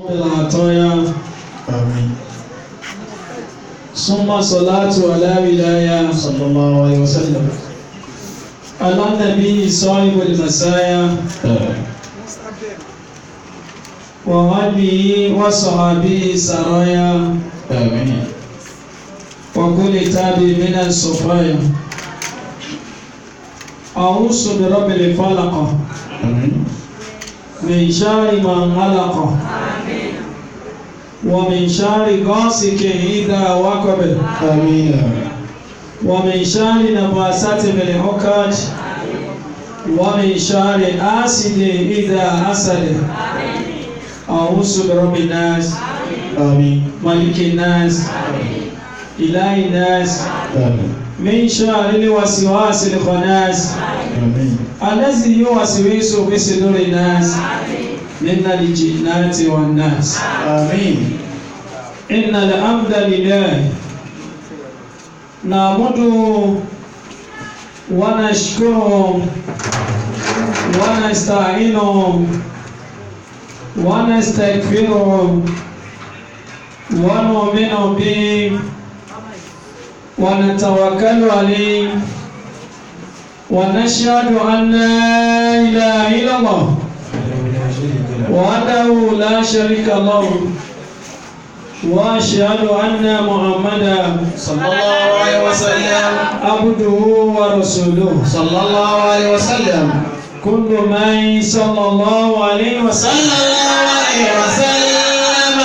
العطايا آمين. ثم صلاة ولا ولاية صلى الله عليه وسلم. على النبي صاحب المسايا وآله وصحبه سرايا آمين. وكل تابع من الصفايا. أعوذ برب الفلق آمين. من شر ما خلق ومن شر غاسق إذا وقب آمين. ومن شر نفاثات في العقد ومن شر حاسد إذا حسد. أعوذ برب الناس آمين. ملك الناس إله الناس آمين. من شر الوسواس الخناس آمين. الذي يوسوس في صدور الناس من الجنات والناس. آمين. إن الحمد لله نعمده ونشكره ونستعينه ونستغفره ونؤمن به ونتوكل عليه ونشهد أن لا إله إلا الله وحده لا شريك له وأشهد أن محمدا صلى الله عليه وسلم. عبده ورسوله. صلى الله عليه وسلم. كل من صلى الله عليه وسلم. صلى الله عليه وسلم.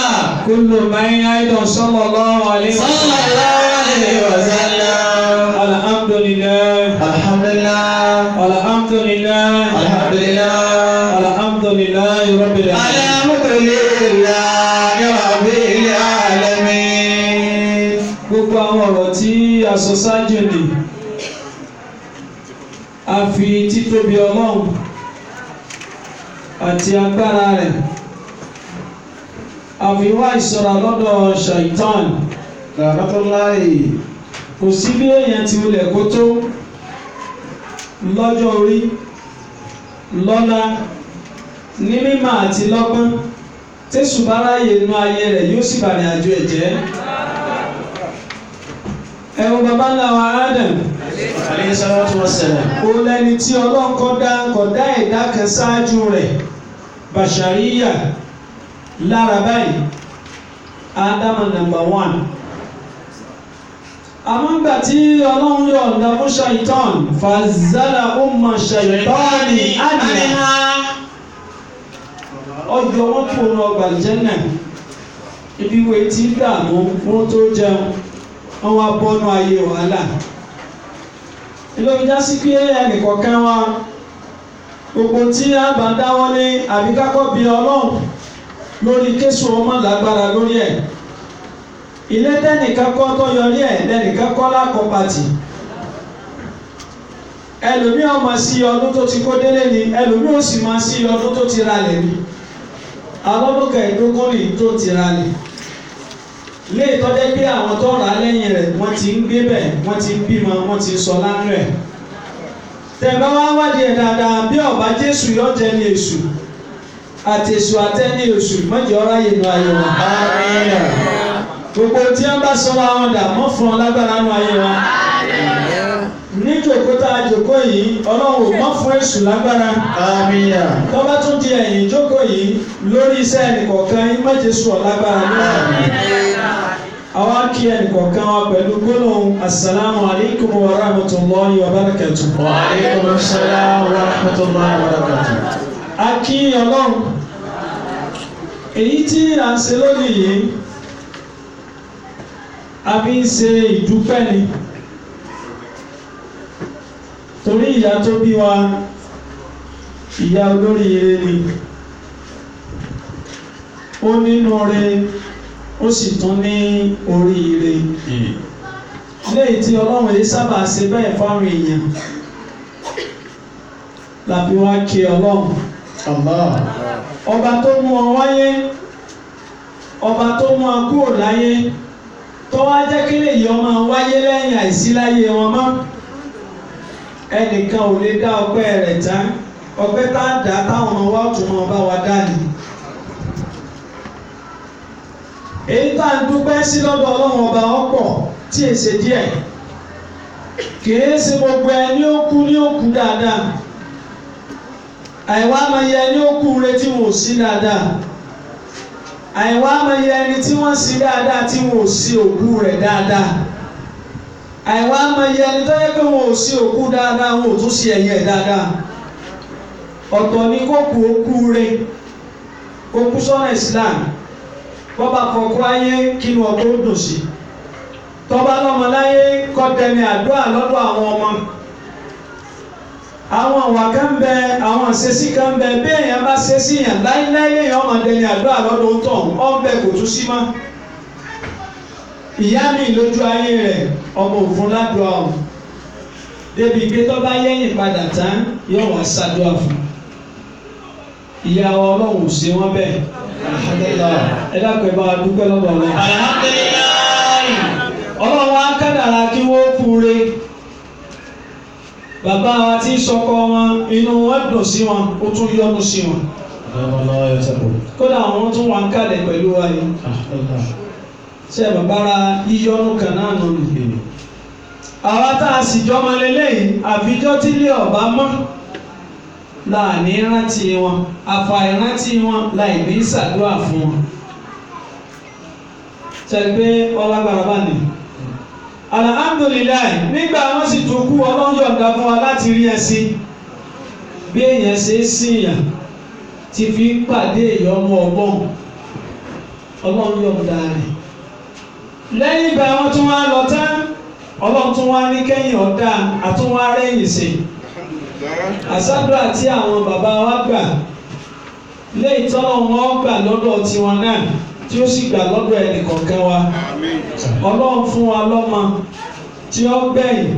كل من أيضا صلى الله عليه وسلم. صلى الله عليه وسلم. الحمد لله الحمد لله. الحمد لله الحمد لله. الحمد لله رب العالمين. الحمد لله رب العالمين. Gbogbo àwọn ọ̀rọ̀ tí a sọ ṣáájú ni a fi títóbi Ọlọ́run àti agbára rẹ̀ a fi wá ìṣọ́ra lọ́dọ̀ ṣàìtàn. Rahmatullahi. Kò sí bí èèyàn ti wulẹ̀ kó tó lọ́jọ́ orí lọ́lá ní mímọ̀ àti lọ́gbọ́n tẹ́sù bá ráyè inú ayé rẹ̀ yóò sì bàrìn àjò ẹ̀jẹ̀. Ẹ̀wọ̀n bàbá ńlá wa Adam Alayhi salatu wassalam. ó lẹ́ni tí Ọlọ́run kọ́ dá ẹ̀dá kan ṣáájú rẹ̀ bàṣàríyà lára báyìí Ádámù number 1. Àmọ́ ńgbà tí Ọlọ́run yọ̀ǹda fún ṣàìtàn fàzálà umma ṣàìtọ́ọ̀nì àníhà ọjọ́ wọn kò rọ gbàlìjẹ́nà ibi wo ti dààmú wọn tó jẹun wọn wá bọ́nú ayé wàhálà. Ilé ìjà sí pé ẹnìkọ̀ọ̀kan wa gbogbo tí a bá dáwọ́lé àbí kákọ́ bí Ọlọ́run lórí kéṣù ọmọ lágbára lórí ẹ̀. Ilé tẹ́nìkan kọ́ tó yọrí ẹ̀ lẹ́nìkan kọ́ lákọ̀ pàtì. Ẹlòmí ó máa sí ọdún tó ti kó délé ni ẹlòmí ó sì máa sí ọdún tó ti ralẹ̀ ni. Alọ́dún kẹẹ̀ẹ́dógún ni tó ti ralẹ̀. Ilé ìtọ́jẹ́ pé àwọn tó rà lẹ́yìn rẹ̀ wọ́n ti ń gbé bẹ̀ wọ́n ti ń bímọ wọ́n ti ń sọ lánàá ẹ̀. Tẹ̀bá wá wádìí ẹ̀ dáadáa bí ọ̀bá Jésù yóò jẹ́ ní èṣù àti èṣù àtẹ́ni èṣù mọ́jọ́ ọ̀rá yìí nù ayé wọn. Àmín. Gbogbo tí wọ́n bá sọ àwọn dà mọ́ fún ọ lágbára nù ayé wọn. Ní jòkó tá a jòkó yìí Ọlọ́run ò mọ́ fún èṣù lágbára. Àmín. Tó bá tún di ẹ̀yìn jókòó yìí lórí iṣẹ́ ẹnìkọ̀ọ̀kan yín má Jésù ọ̀ lágbára lórí. Àwa kí ẹnìkọ̀ọ̀kan wa pẹ̀lú gbólóhùn assalamu alaikum wa rahmatullahi wa barakatuh. Wa alaykum assalam wa rahmatullahi wa barakatuh. A kí Ọlọ́run èyí tí à ń ṣe lónìí yìí a fi ń ṣe ìdúpẹ́ ni torí ìyá tó bí wa ìyá olóríire ni ó nínú rẹ̀ ó sì tún ní oríire léyìí tí Ọlọ́run yìí sábà ṣe bẹ́ẹ̀ fáwọn èèyàn làbí wá kí Ọlọ́run. Allah. Ọba tó mú ọ wáyé ọba tó mú ọ kúrò láyé tó wá jẹ́ kí lè yọ máa wáyé lẹ́yìn àìsí láyé wọn mọ́. Ẹnìkan ò lè dá ọpẹ́ rẹ̀ tán ọpẹ́ tá a dá táwọn ọmọ wa tún máa bá wa dá ni. èyí tá à ń dúpẹ́ sí lọ́dọ̀ Ọlọ́run ọba ọ̀pọ̀ tí èsè díẹ̀ kìí ṣe gbogbo ẹni ó kú ní òkú dáadáa àìwá máa yẹ ẹni ó kú retí wọn ò sí dáadáa àìwá máa yẹ ẹni tí wọ́n sí dáadáa tí wọn ò sí òkú rẹ̀ dáadáa àìwá máa yẹ ẹni tó yẹ pé wọn ò sí òkú dáadáa wọn ò tún sí ẹ̀yẹ dáadáa ọ̀tọ̀ ni kó kú òkú rẹ̀ kó kú sọ́nà Islam bọ́ba kọ̀ọ̀kọ́ ayé kí ni ọkọ̀ ó dùn sí tọ́ba lọ́mọ láyé kọ́ tẹni àdúrà lọ́dọ̀ àwọn ọmọ àwọn àwà kan bẹ àwọn àṣesí kan bẹ bí èèyàn bá ṣe sí yàn láíláí èèyàn ọmọ tẹni àdúrà lọ́dọ̀ ó tọ̀ ọ́nbẹ kò tún sí mọ́ ìyá mi lójú ayé rẹ̀ ọmọ òfun ládùúgbò ọ̀hún débi pé tọ́ba yẹ́yìn padà tán yóò wá ṣàdúrà fún ìyàwó Ọlọ́run ṣe wọ́n bẹ́ẹ̀ ẹ dákun ẹ bá wa dúpẹ́ lọ́dọ̀ Ọlọ́run. Alhamdulilayi. Ọlọ́run á kádàrá kí wọ́n kúre bàbá wa tí sọkọ wọn inú wọn dùn sí wọn ó tún yọ́nú sí wọn kódà àwọn tún wà ń kalẹ̀ pẹ̀lú wa yìí ṣe bàbá ra yíyọ́nú kan náà nù nìyí àwa tá a sì jọmọ lélẹ́yìn àfijọ́ tí ilé ọba mọ́ láàní rántí wọn àfàìrántí wọn láì ní ṣàdúrà fún wọn ṣẹlẹ̀ pé ọlágbára bá ní alhamdulilayi nígbà wọn sì tún kú Ọlọ́run yọ̀ǹda fún wa láti rí ẹ sí bí èèyàn ṣe é síyàn ti fi ń pàdé ìyọmọ ọgbọ́n Ọlọ́run yọ̀ǹda rẹ̀ lẹ́yìn ìgbà wọn tún wá lọ tán Ọlọ́run tún wá ní kẹ́yìn ọ̀dà àtúnwá rẹ́yìn sí àsádùá tí àwọn bàbá wa gbà léyìí tọ́lọ̀ wọn gbà lọ́dọ̀ tiwọn náà tí ó sì gbà lọ́dọ̀ ẹnì kọ̀ọ̀kan wa Ọlọ́run fún wa lọ́mọ tí ó gbẹ̀yìn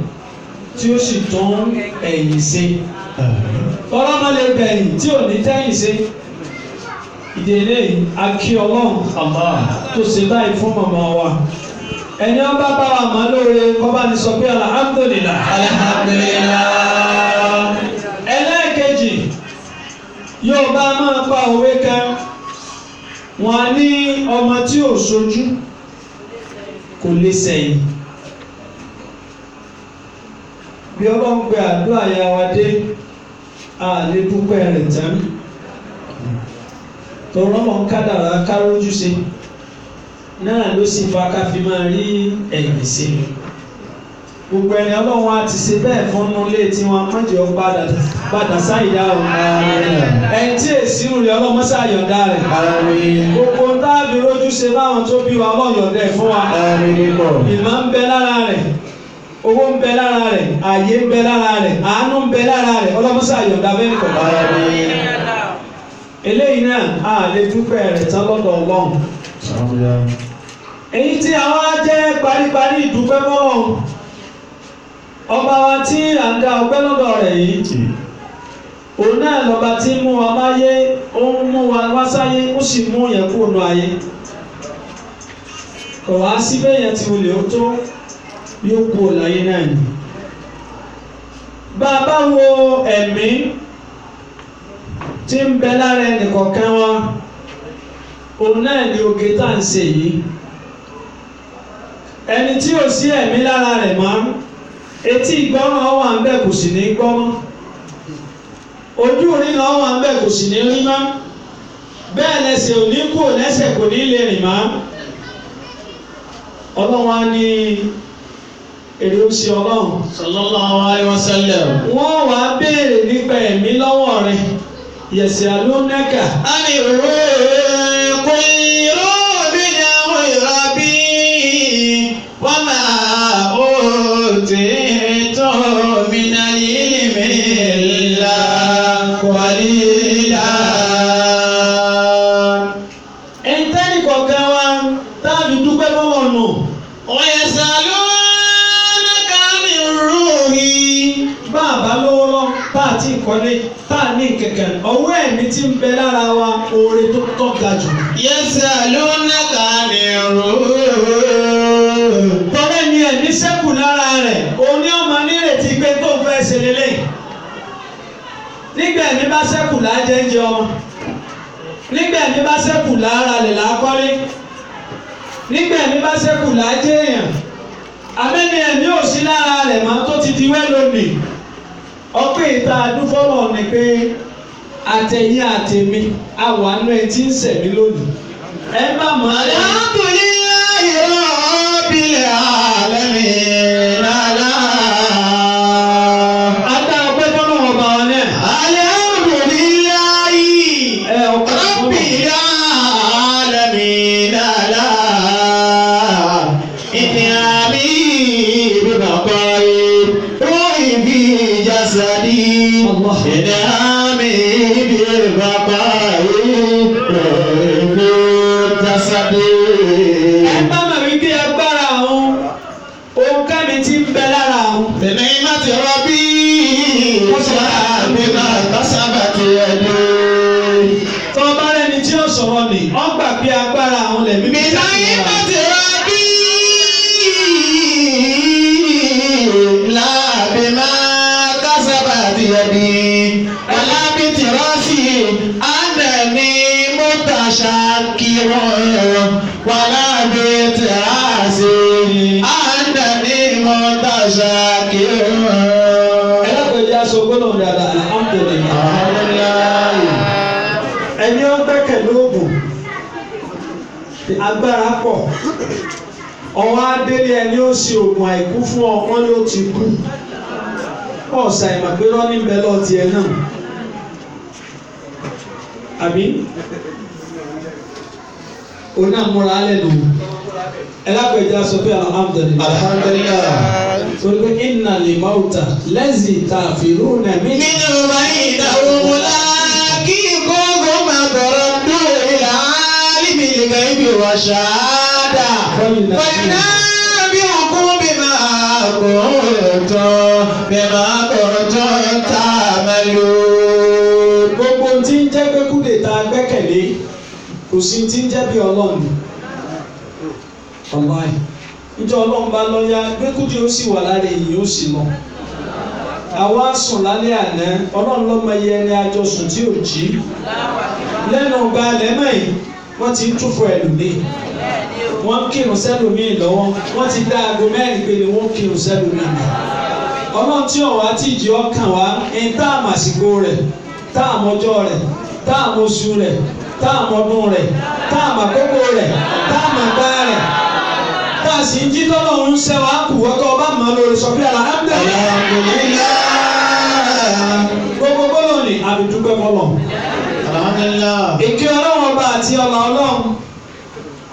tí ó sì tún ẹ̀yìn ṣe ọlọ́mọ lè gbẹ̀yìn tí ò ní tẹ́yìn ṣe ìdílé akí Ọlọ́run tó ṣe báyìí fún màmá wa ẹni ọba bá wa mọ̀ lóore kọ́ba ní sọ pé alhamdulillah. Alhamdulillah. Ẹlẹ́ẹ̀kejì yóò bá máa pa òwe kan wọn á ní ọmọ tí ò ṣojú kò lè sẹ́yìn bí Ọlọ́run gbé àdúrà ya wa dé a lè dúpẹ́ rẹ̀ tán tọrọ mọ̀ ń kádàrá kárójú ṣe náà ló sì fa ká fi máa rí ẹ̀yìn sí gbogbo ẹni Ọlọ́run á ti ṣe bẹ́ẹ̀ fún inú ilé tí wọ́n má jẹ́ padà sáyà o ẹni tí èsì ń rẹ̀ Ọlọ́run mọ́sá yọ̀ǹda rẹ̀ gbogbo ń táàbí rójú ṣe báwọn tó bí wa Ọlọ́run yọ̀ǹda ẹ̀ fún wa ìmọ̀ ń bẹ lára rẹ̀ owó ń bẹ lára rẹ̀ ààyè ń bẹ lára rẹ̀ àánú ń bẹ lára rẹ̀ Ọlọ́run mọ́sá yọ̀ǹda bẹ́ẹ̀ nìkan eléyìí náà a lè dúpẹ́ rẹ̀ tán lọ́dọ̀ Ọlọ́run èyí tí àwọn á jẹ́ paríparí ìdúpẹ́ fọ́lọ́run ọba wa tí à ń dá ọpẹ́ lọ́dọ̀ rẹ̀ yìí òun náà lọ́ba tí mú wa máyé ó ń mú wa wá sáyé ó sì mú yẹn kúrò nù ayé kò wá síbẹ̀ yẹn tí olè ó tó yóò kú láyé náà ni bá a bá wo ẹ̀mí tí ń bẹ lára ẹnìkọ̀ọ̀kan wa òun náà ni oge tá à ń ṣe yìí ẹni tí ò sí ẹ̀mí lára rẹ̀ mọ́ etí ìgbọ́ràn wà ń bẹ̀ kò sì ní gbọ́ mọ́ ojú ríran wà ń bẹ̀ kò sì ní rí mọ́ bẹ́ẹ̀ lẹ́sẹ̀ ò ní kú lẹ́sẹ̀ kò ní lè rìn mọ́ Ọlọ́run á ní èrè ó sí Ọlọ́run sallallahu alaihi wasallam wọ́n wá béèrè nípa ẹ̀mí lọ́wọ́ rẹ̀ yẹ̀sẹ̀ àlónẹ́kà á ní òwe kò irú mi ní àwọn ìrọ̀bí wọ́n máa ó ti tó mi náà yìí mi là qalila. ẹ̀ńtẹ́nì kọ̀ọ̀kan wa táàbí dúpẹ́ lọ́wọ́ nù. ويسألونك عن الروح bá a bá lówó lọ tá a ti kọ́lé tá a ní kẹ̀kẹ́ ọwọ́ ẹ̀mí tí ń bẹ lára wa oore tó tọ́ ga jù. يسألونك عن الروح tọ́lẹ̀ ni ẹ̀mí sẹ́kù lára rẹ̀ òní ọmọ nírètí pé tó fẹ́ ṣe lélẹ̀. nígbà ẹ̀mí bá sẹ́kù lájẹ́ ń jẹ ọmọ nígbà ẹ̀mí bá sẹ́kù lára lè lákọ́lé nígbà ẹ̀mí bá ṣẹ́kù lájẹ́ èèyàn abẹ́ni ẹ̀mí ò sí lára rẹ̀ mọ́ tó ti di wẹ́lónì ọpẹ́ ìta àdúfọ́lọ̀ ni pé àtẹ̀yìn àtẹ̀mí àwọn àánú ẹ̀ tí ń sẹ̀mí lónìí ẹ bá mọ̀ ọ́ lẹ́yìn. Alhamdulillahi rabbil alamin. Adá ọpẹ́ fọ́nà ọba wọn náà. Alhamdulillahi rabbil alamin. In'ami bi baqa'i ruhi fi jasadi. In'ami bi baqa'i ruhi fi jasadi. Ẹ bá mọ̀ wípé agbára àwọn ohun kẹ́mi ti ń bẹ lára àwọn. Tẹ̀lé má ti rọ́bí. Bí máa bá sábà ti ẹ̀dùn. Tọ́ bá rẹni tí ó sọ̀rọ̀ nì, wọ́n gbà pé agbára àwọn lẹ̀mí. Mi láyé má ti rọ́bí. Láàbí máa ká sábà ti ẹ̀dùn. Alábí ti rọ́ọ̀sì. Àdẹ̀mí mọ́tàṣà kírọ̀. Wàlábí ti rọ́ọ̀sì. Àdẹ̀mí mọ́tàṣà kírọ̀. Ẹlẹ́gbẹ̀jẹ̀ aṣọ gbọ́dọ̀ dàda alhamdulilayi. Ẹni ó gbẹ́kẹ̀lé oògùn agbára pọ̀ ọwọ́ adélé ẹni ó ṣe oògùn àìkú fún ọ wọ́n ló ti kú ọ̀sà ìmọ̀pẹ́rọ́ níbẹ̀ lọ́ọ́ tiẹ̀ náà àbí oní àmúra alẹ́ lò ẹlẹ́gbẹ̀jẹ̀ aṣọ pé alhamdulilayi. Torí pé inna lè máwùtà lẹ́sìn tàfírúnà mí. Nínú báyìí ìdáwó múlá kí gbogbo máa bọ̀rọ̀ dúró ìlà álìmí lìgà ibi wà ṣáádà. Fọ̀yìnà bí òkú bí máa kọ̀ tó tá a máa lò. Gbogbo tí ń jẹ́ pé kúdè tá a gbẹ́kẹ̀lé kò sí tí ń jẹ́ bí Ọlọ́run. Ọláì. Ìjọ Ọlọ́run bá lọ́yà gbẹ́kúdì ó sì wà lára èyí ó sì lọ. Àwa sùn lálẹ́ àná Ọlọ́run ló mọ iye ẹni àjọsùn tí ò jí. Lẹ́nu ọgbà lẹ́mọ̀ yìí wọ́n ti ń túfọ̀ ẹlòmíì. Wọ́n ń kírun sẹ́lòmíì lọ́wọ́. Wọ́n ti dá aago mẹ́rin pé ni wọ́n kírun sẹ́lòmíì. Ọlọ́run tí ọ̀wá tí ìjì ọkàn wá ń tá àmàsìkò rẹ̀, tá àmọ́jọ́ rẹ̀, tá àmọ́sù rẹ̀, tá àmọ́dún rẹ̀, tá àmàkókò rẹ̀, tá àmàgbá rẹ̀. Sì ń jí tọ́lọ̀ ń ṣe wá kù wọ́tọ̀ ọba mọ́ lórí sọ pé alhamdulilayi. Gbogbo gbọ́dọ̀ ní àbídúgbẹ́ bọ́lọ̀. Ìkí ọlọ́run ọba àti ọlá ọlọ́run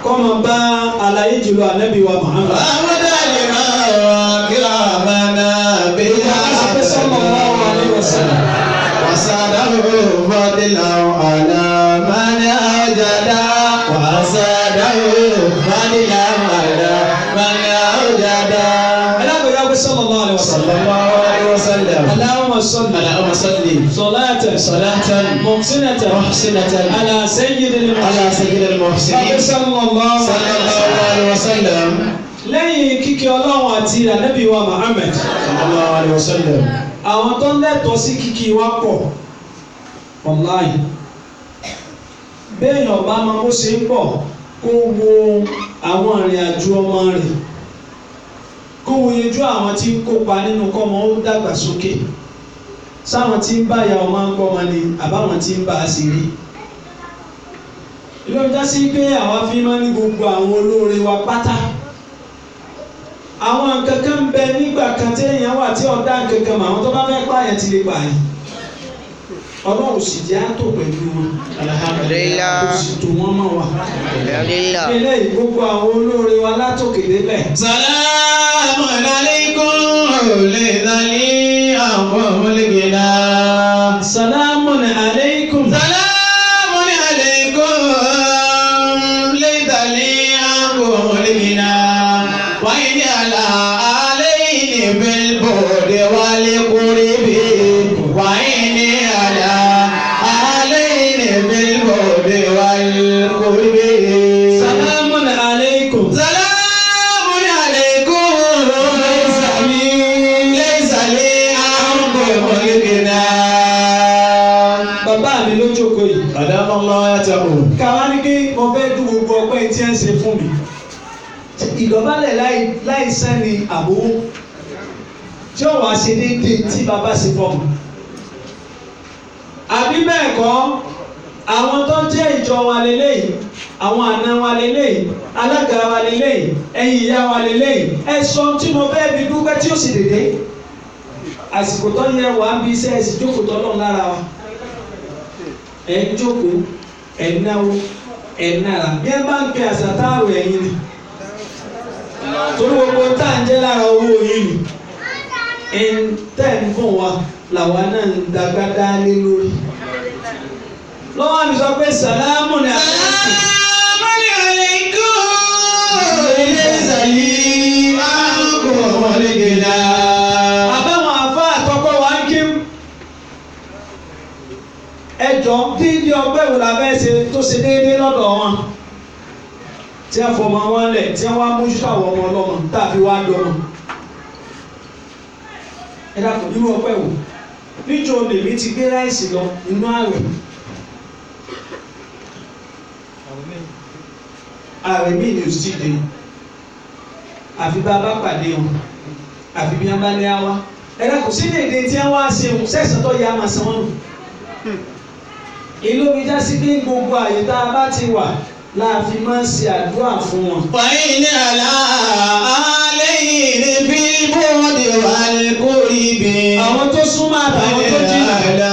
kọ́ mọ bá àlàyé jùlọ ànábì wa Muhammad. Àwọn dáàlì máa wà kíra àmàna bí i àṣẹ sallallahu alaihi wasallam. Wàsádàwò fọdílà àlàmánì àjàdá. Wàsádàwò fọdílà àlàmánì àjàdá. Ẹlẹ́gbẹ̀ẹ́ sallallahu alaihi wasallam. Sallallahu alaihi wasallam. Allahumma salli. Allahumma salli. Salatan. Muhsinatan. Ala sayyidil muhsinin. Sallallahu alaihi wasallam. Lẹ́yìn kíkẹ́ ọlọ́run àti ànábì wa Muhammad. Sallallahu alaihi wasallam. Àwọn tó lẹ́tọ̀ọ́ sí kíkí wa pọ̀ online. Béèyàn ọba máa bó ṣe ń bọ̀ kó wo àwọn ìrìn àjò ọmọ rẹ̀ kó wo yejú àwọn tí ń kópa nínú kọ́mọ ó dàgbàsókè sáwọn tí ń bá ya ọmọ ń gbọ́mọ ni àbáwọn tí ń bá a sì rí. Ìlú ọjà sí pé àwa fi máa ní gbogbo àwọn olóore wa pátá. Àwọn kankan ń bẹ nígbà kan tí èèyàn wà tí ọ̀dà kankan mọ̀ àwọn tó bá fẹ́ pààyàn ti lè pààyàn. Ọlọ́run sì jẹ́ àtò pẹ̀lú wọn. Alhamdulillah. Kò sì tó wọ́n mọ̀ wá. Alhamdulillah. Ilé gbogbo àwọn olóore wa látòkè délẹ̀. Salamu alaykum lè dání àwọn olùgbìnà. Salamu alaykum. Salamu alaykum lè dání àwọn olùgbìnà. Wáyé ní àlà alẹ́ yìí ní bílbọ̀dé wálé kúrẹ́ bí. Wáyé ní àlà alẹ́ yìí ní bílbọ̀dé wálé kúrẹ́ bí. Salamu alaykum. Salamu alaykum. Lẹ́sàlẹ̀ àrùnkò ìmọ̀lẹ́gbẹ̀ná. Bàbá mi ló jókòó yìí. Àdámọ́ lọ́wọ́ yàtọ̀. Káwá ní kí mo fẹ́ dún gbogbo ọpẹ́ tí ẹ ń ṣe fún mi. ìdọ̀bálẹ̀ láì sẹ́ni àbówó tí ó wàá ṣe déédéé tí bàbá ṣe fọmọ. àbí bẹ́ẹ̀ kọ́ àwọn tó jẹ́ ìjọ wa lélẹ́yìí àwọn àna wa lélẹ́yìí alága wa lélẹ́yìí ẹ̀yin ìyá wa lélẹ́yìí ẹ sọ tí mo fẹ́ fi dúpẹ́ tí ó sì dédé àsìkò tó yẹ wà á bí iṣẹ́ ẹ̀sìn jókòó tó lọ́n lára wa ẹ̀ ń jókòó ẹ̀ ń náwó ẹ̀ ń nára bí ẹ bá ń pe àṣà táàrò ẹ̀yin ni torí gbogbo tá à ń jẹ́ lára owó yìí ni ẹ̀ ń tẹ̀ ń fún wa làwa náà ń dagbádá lé lórí lọ́wọ́ mi sọ pé sàlámù ní àlẹ́kùn. Sàlámù ní àlẹ́kùn. Ilé ìsàlẹ̀ àkókò wọlé gẹ̀dá. àbáwọn àfa àtọ́kọ́ wa ń kí ẹjọ́ dídí ọgbẹ́ ìwò la fẹ́ ṣe tó ṣe déédéé lọ́dọ̀ wọn tí a fọmọ wọn lẹ̀ tí wọ́n á mójútó àwọn ọmọ ọlọ́mọ tàbí wá dọ́mọ. ẹ dàpọ̀ nínú ọgbẹ́ ìwò níjọ́ lèmi ti gbé ráìsì lọ inú ààwẹ̀. ààrẹ mi ni òsì dé àfi bá a bá pàdé wọn àfi bí wọn bá ní àwa ẹ̀rọ kò sí ní èdè tí wọn wá ṣe òun sẹ́sàn tó yẹ àmà san wọn nù. ìlú mi já sí pé gbogbo àyè tá a bá ti wà láàfin máa ń ṣe àdúrà fún wọn. wàyí ní àlá àlẹ́yìn ní bíbóde wà ní kórìbì. àwọn tó súnmọ́ àtàwọn tó jìnnà. àlá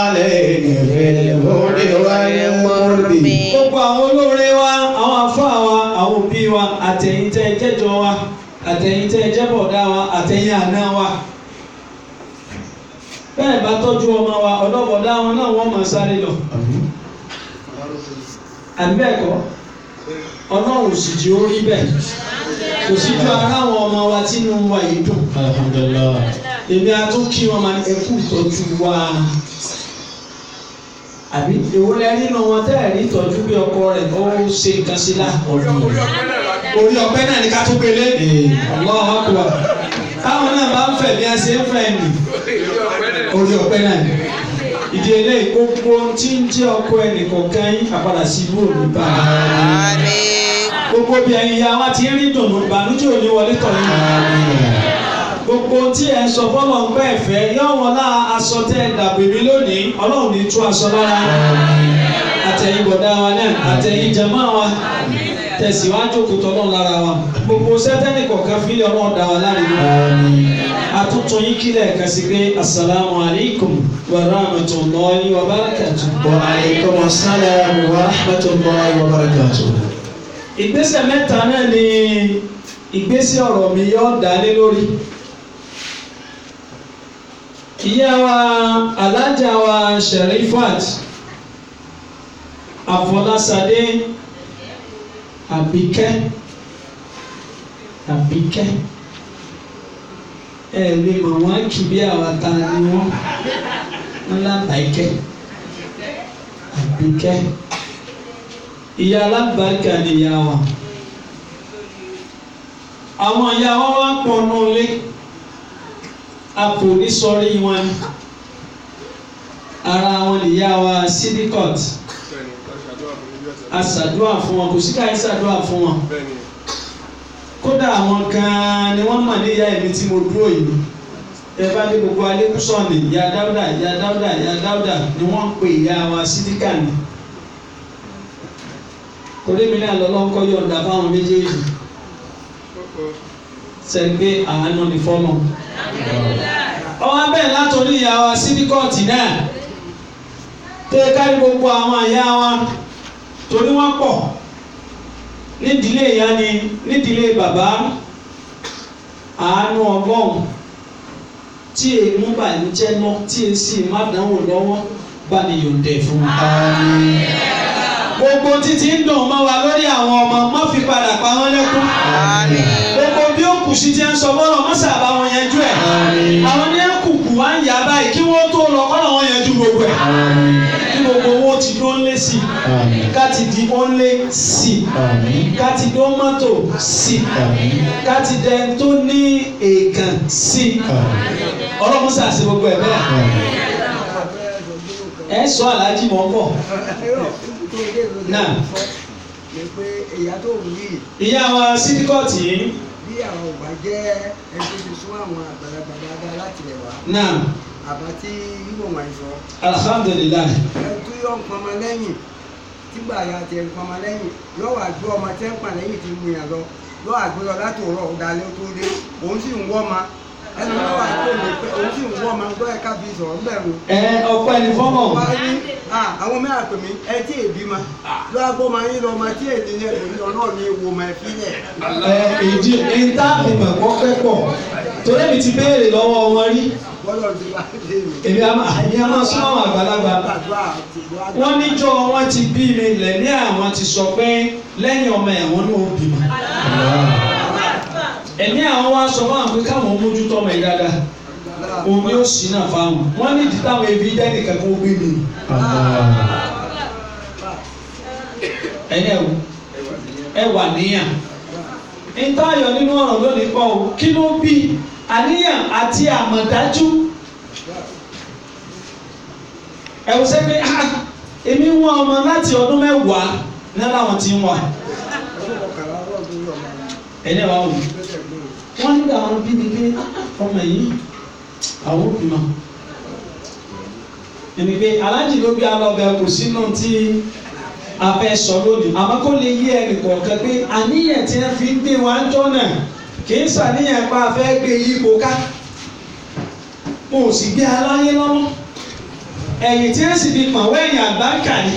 àlẹ́yìn ní bíbóde wà ní kórìbì. gbogbo àwọn olóore wa àwọn àfáà wa àwọn òbí wa àtẹ̀yìn tẹ́ ẹ jẹ́jọ wa àtẹ̀yìn tẹ́ ẹ jẹ́ bọ̀dá wa àtẹ̀yìn àná wa. bẹ́ẹ̀ bá tọ́jú ọmọ wa ọ̀dọ́bọ̀dá wọn náà wọ́n máa sáré lọ. àbí bẹ́ẹ̀ kọ́ ọlọ́run sì jí ó rí bẹ́ẹ̀ kò sí ju ara àwọn ọmọ wa tínú wa yìí dùn. alhamdulillah. èmi a tún kí wọn máa ẹkú ìtọ́jú wa àbí èwo lẹ nínú wọn tẹ́ ẹ̀ rí ìtọ́jú bí ọkọ rẹ̀ ó ṣe nǹkan sí lá. orí ọpẹ́ náà ni ká tó gbélé. Allahu Akbar. táwọn náà bá ń fẹ̀ bí a ṣe ń fẹ́ nì orí ọpẹ́ náà ni. ìdí eléyìí gbogbo tí ń jẹ́ ọkọ ẹnìkọ̀ọ̀kan yín àpàdà sí ibú òní bá a. gbogbo bí ẹ̀yin ya wá ti ń rí dùnú ìbànújẹ́ òní wọlé tọ̀ yín. gbogbo tí ẹ sọ fọlọ́ ń pẹ́ ẹ̀fẹ́ yọ wọn lá aṣọ tẹ́ ẹ dàbò mi lónìí ọlọ́run ní tú aṣọ lára àtẹ̀yìn bọ̀dá wa náà àtẹ̀yìn jàmá wa tẹ̀síwájú òkúta ọlọ́run lára wa gbogbo sẹ́tẹ́nì kọ̀ọ̀kan fílẹ̀ ọlọ́run dá wa láre lọ. àtúntún yín kílẹ̀ kan sí pé asalaamu alaykum wa rahmatulahi wa barakatuh. wa alaykum assalam wa rahmatulahi wa barakatuh. ìgbésẹ̀ mẹ́ta náà ni ìgbésẹ̀ ọ̀rọ̀ mi yóò dá lé lórí. ìyá wa alájà wa Sherifat Afọláṣadé Àbíkẹ́ ẹ lè mọ̀ wọ́n kì bí àwa ta ni wọ́n lábàákẹ́ Àbíkẹ́ ìyá alábàákà ni ìyá wa àwọn ìyá wa wá pọ̀ nù lé àpònísọ̀rí wọn ara wọn nìyá wa Sidikot aṣàdúrà fún wọn kò sí káyé ṣàdúrà fún wọn kódà àwọn kan ni wọ́n mọ̀ níyà èmi tí mo dúró yìí ẹ bá dé gbogbo alẹ́kùsọ̀nì ìyá Dáúdà ni wọ́n ń pè ìyá wa Sídíkà ni torí mi náà lọ́lọ́kọ́ yọ̀ǹda fáwọn méjèèjì sẹ́gbẹ́ àánú ni fọ́nà ọwọ́ bẹ́ẹ̀ látọ̀rí ìyá wa Sídíkọ̀tì náà tẹ́ kárí gbogbo àwọn ìyá wa torí wọ́n pọ̀ nídìílé ìyá ni nídìílé bàbá àánú ọlọ́run tí èmú bàjẹ́ náà tí èsì má dánwò lọ́wọ́ bá ní yòǹdẹ̀ fún wa. gbogbo títí ń dùn mọ́ wa lórí àwọn ọmọ má fi padà pa wọ́n lẹ́kún. gbogbo bí ó kù sí ti ń sọ bọ́lọ̀ má sábà wọn yanjú ẹ̀. àwọn ní kùkù wá ń yá báyìí kí wọ́n tó lọ kọ́nà wọn yanjú gbogbo ẹ̀. kí gbogbo owó ti dó ń lé sí i ká ti di ó ń lé sí i ká ti dó mọ́tò sí i ká ti dẹ tó ní èèkàn sí i ọlọ́run sàṣẹ gbogbo ẹ̀ bẹ́ẹ̀. ẹ sọ aláàjì mọ́ pọ̀ náà ni pé ìyá tó wù yìí. ìyá wa sídìkọ̀tì yìí. bí àwọn ògbà jẹ́ ẹni tó ti sún àwọn àgbàlagbà dáadáa láti rẹ̀ wá. náà. àbá tí yíwò wọ̀nyí sọ. alhamdulilayi. ẹ tó yọ nǹkan ọmọ lẹ́yìn tígbà ya tẹ nǹkan ọmọ lẹ́yìn yóò wá gbé ọmọ tẹ́ ń pa lẹ́yìn tí mu yàn lọ yóò wá gbé lọ láti òrọ̀ ọ̀dàlẹ́ tó dé òun sì ń wọ́ ma ẹnu náà wà tó lè pẹ́ òun sì ń wọ́ ma gbọ́ ẹ̀ka fi sọ̀rọ̀ bẹ̀rù. ọ̀pọ̀ ẹni fọ́mọ̀. àwọn mẹ́ta pè mí ẹ tí èbí ma ló wá gbọ́ ma yín lọ ma tí èdè yẹn kò ní ọ̀nà ní ewo ma fi lẹ̀. èdè ìta ìmọ̀ kọ́kẹ́ pọ̀ torí mi ti béèrè lọ́wọ́ wọn rí. èmi a máa súnmọ́ àwọn àgbàlagbà. wọ́n níjọ́ wọn ti bí mi lẹ̀ ní àwọn ti sọ pé lẹ́yìn ọmọ ẹ̀wọ̀n náà ó bímọ. ẹ̀mí àwọn wa sọ fún àwọn pé káwọn mójútó ọmọ yìí dáadáa òun ni ó sì náà fáwọn wọ́n ní ìdí táwọn ebi jẹ́ nìkan kó gbé mi. ẹni ẹ wà níyàn ìtayọ̀ nínú ọ̀rọ̀ lónìí pọ̀ o kí ló bí àníyàn àti àmọ̀dájú. ẹ wò sẹ́ pé èmi wọ́n ọmọ láti ọdún mẹ́wàá náà làwọn ti ń wà. ẹni ẹ wà wò wọ́n ní àwọn bí mi pé ọmọ yìí àwọn òbí mọ̀ ẹni pé aláàjì ló bí alọ́bẹ̀ kò sínú tí a fẹ́ sọ lónìí àmọ́ kó lè yé ẹnì kọ̀ọ̀kan pé àníyàn tí wọ́n fi ń gbé wa ń jọ́ náà kì í ṣàníyàn pa afẹ́ gbé yípo ká mo sì gbé aláyé lọ́wọ́ ẹ̀yìn tí wọ́n sì fi pọ̀ wẹ́yìn àgbáǹkà ni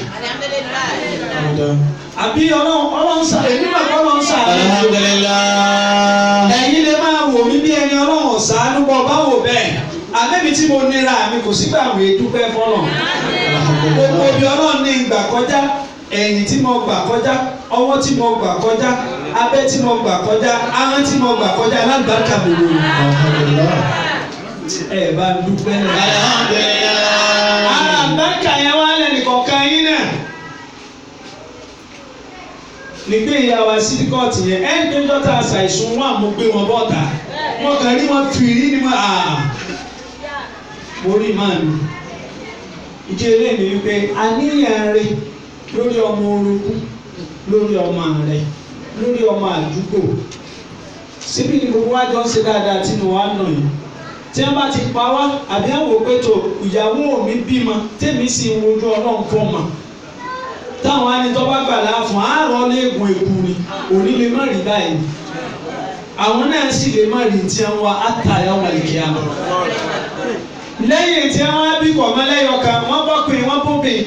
àbí ọlọ́run sá èmi mà kọ́ ọlọ́run sá ẹ̀yin lè máa wò mí bí ẹni ọlọ́run ṣàánú bọ́ bá wò bẹ́ẹ̀ àbẹ́bí tí mo nira mi kò sígbà wò é dúpẹ́ fọ́lọ̀ gbogbo bí ọlọ́run ní ìgbà kọjá ẹ̀yìn tí mo gbà kọjá ọwọ́ tí mo gbà kọjá abẹ́ tí mo gbà kọjá ahọ́n tí mo gbà kọjá alágbàkà gbogbo ẹ̀ bá dúpẹ́ alágbàkà yẹn wá lẹ́nìkọ̀ọ̀kan yín náà nígbè ìyàwó sídìkọ̀tì yẹn ẹ̀ ń gbé dọ́tà àṣàìsùn wọn àmọ́ gbé wọn bọ́ta wọn kàn rí wọn fìrí ni wọn mo rí màá mi ìdí eléyìí ni wípé àníyàn rẹ lórí ọmọ orogún lórí ọmọ rẹ lórí ọmọ àdúgbò síbí ni gbogbo wa jọ ń ṣe dáadáa tí mo wá nà yìí tí wọn bá ti pa wá àbí àwọn òpètò ìyàwó mi bímọ tèmi sì ń wojú Ọlọ́run fún ọmọ táwọn anitọ́ bá gbà láàfún àárọ̀ léegun èkú ni òní lè má rí báyìí àwọn náà sì lè má rí tí wọn wá àtàyà wọn lè kí á lọ. lẹ́yìn tí wọ́n á bí kọ̀mọ́lẹ́yọ kan wọ́n bọ́kùnrin wọ́n bóbìn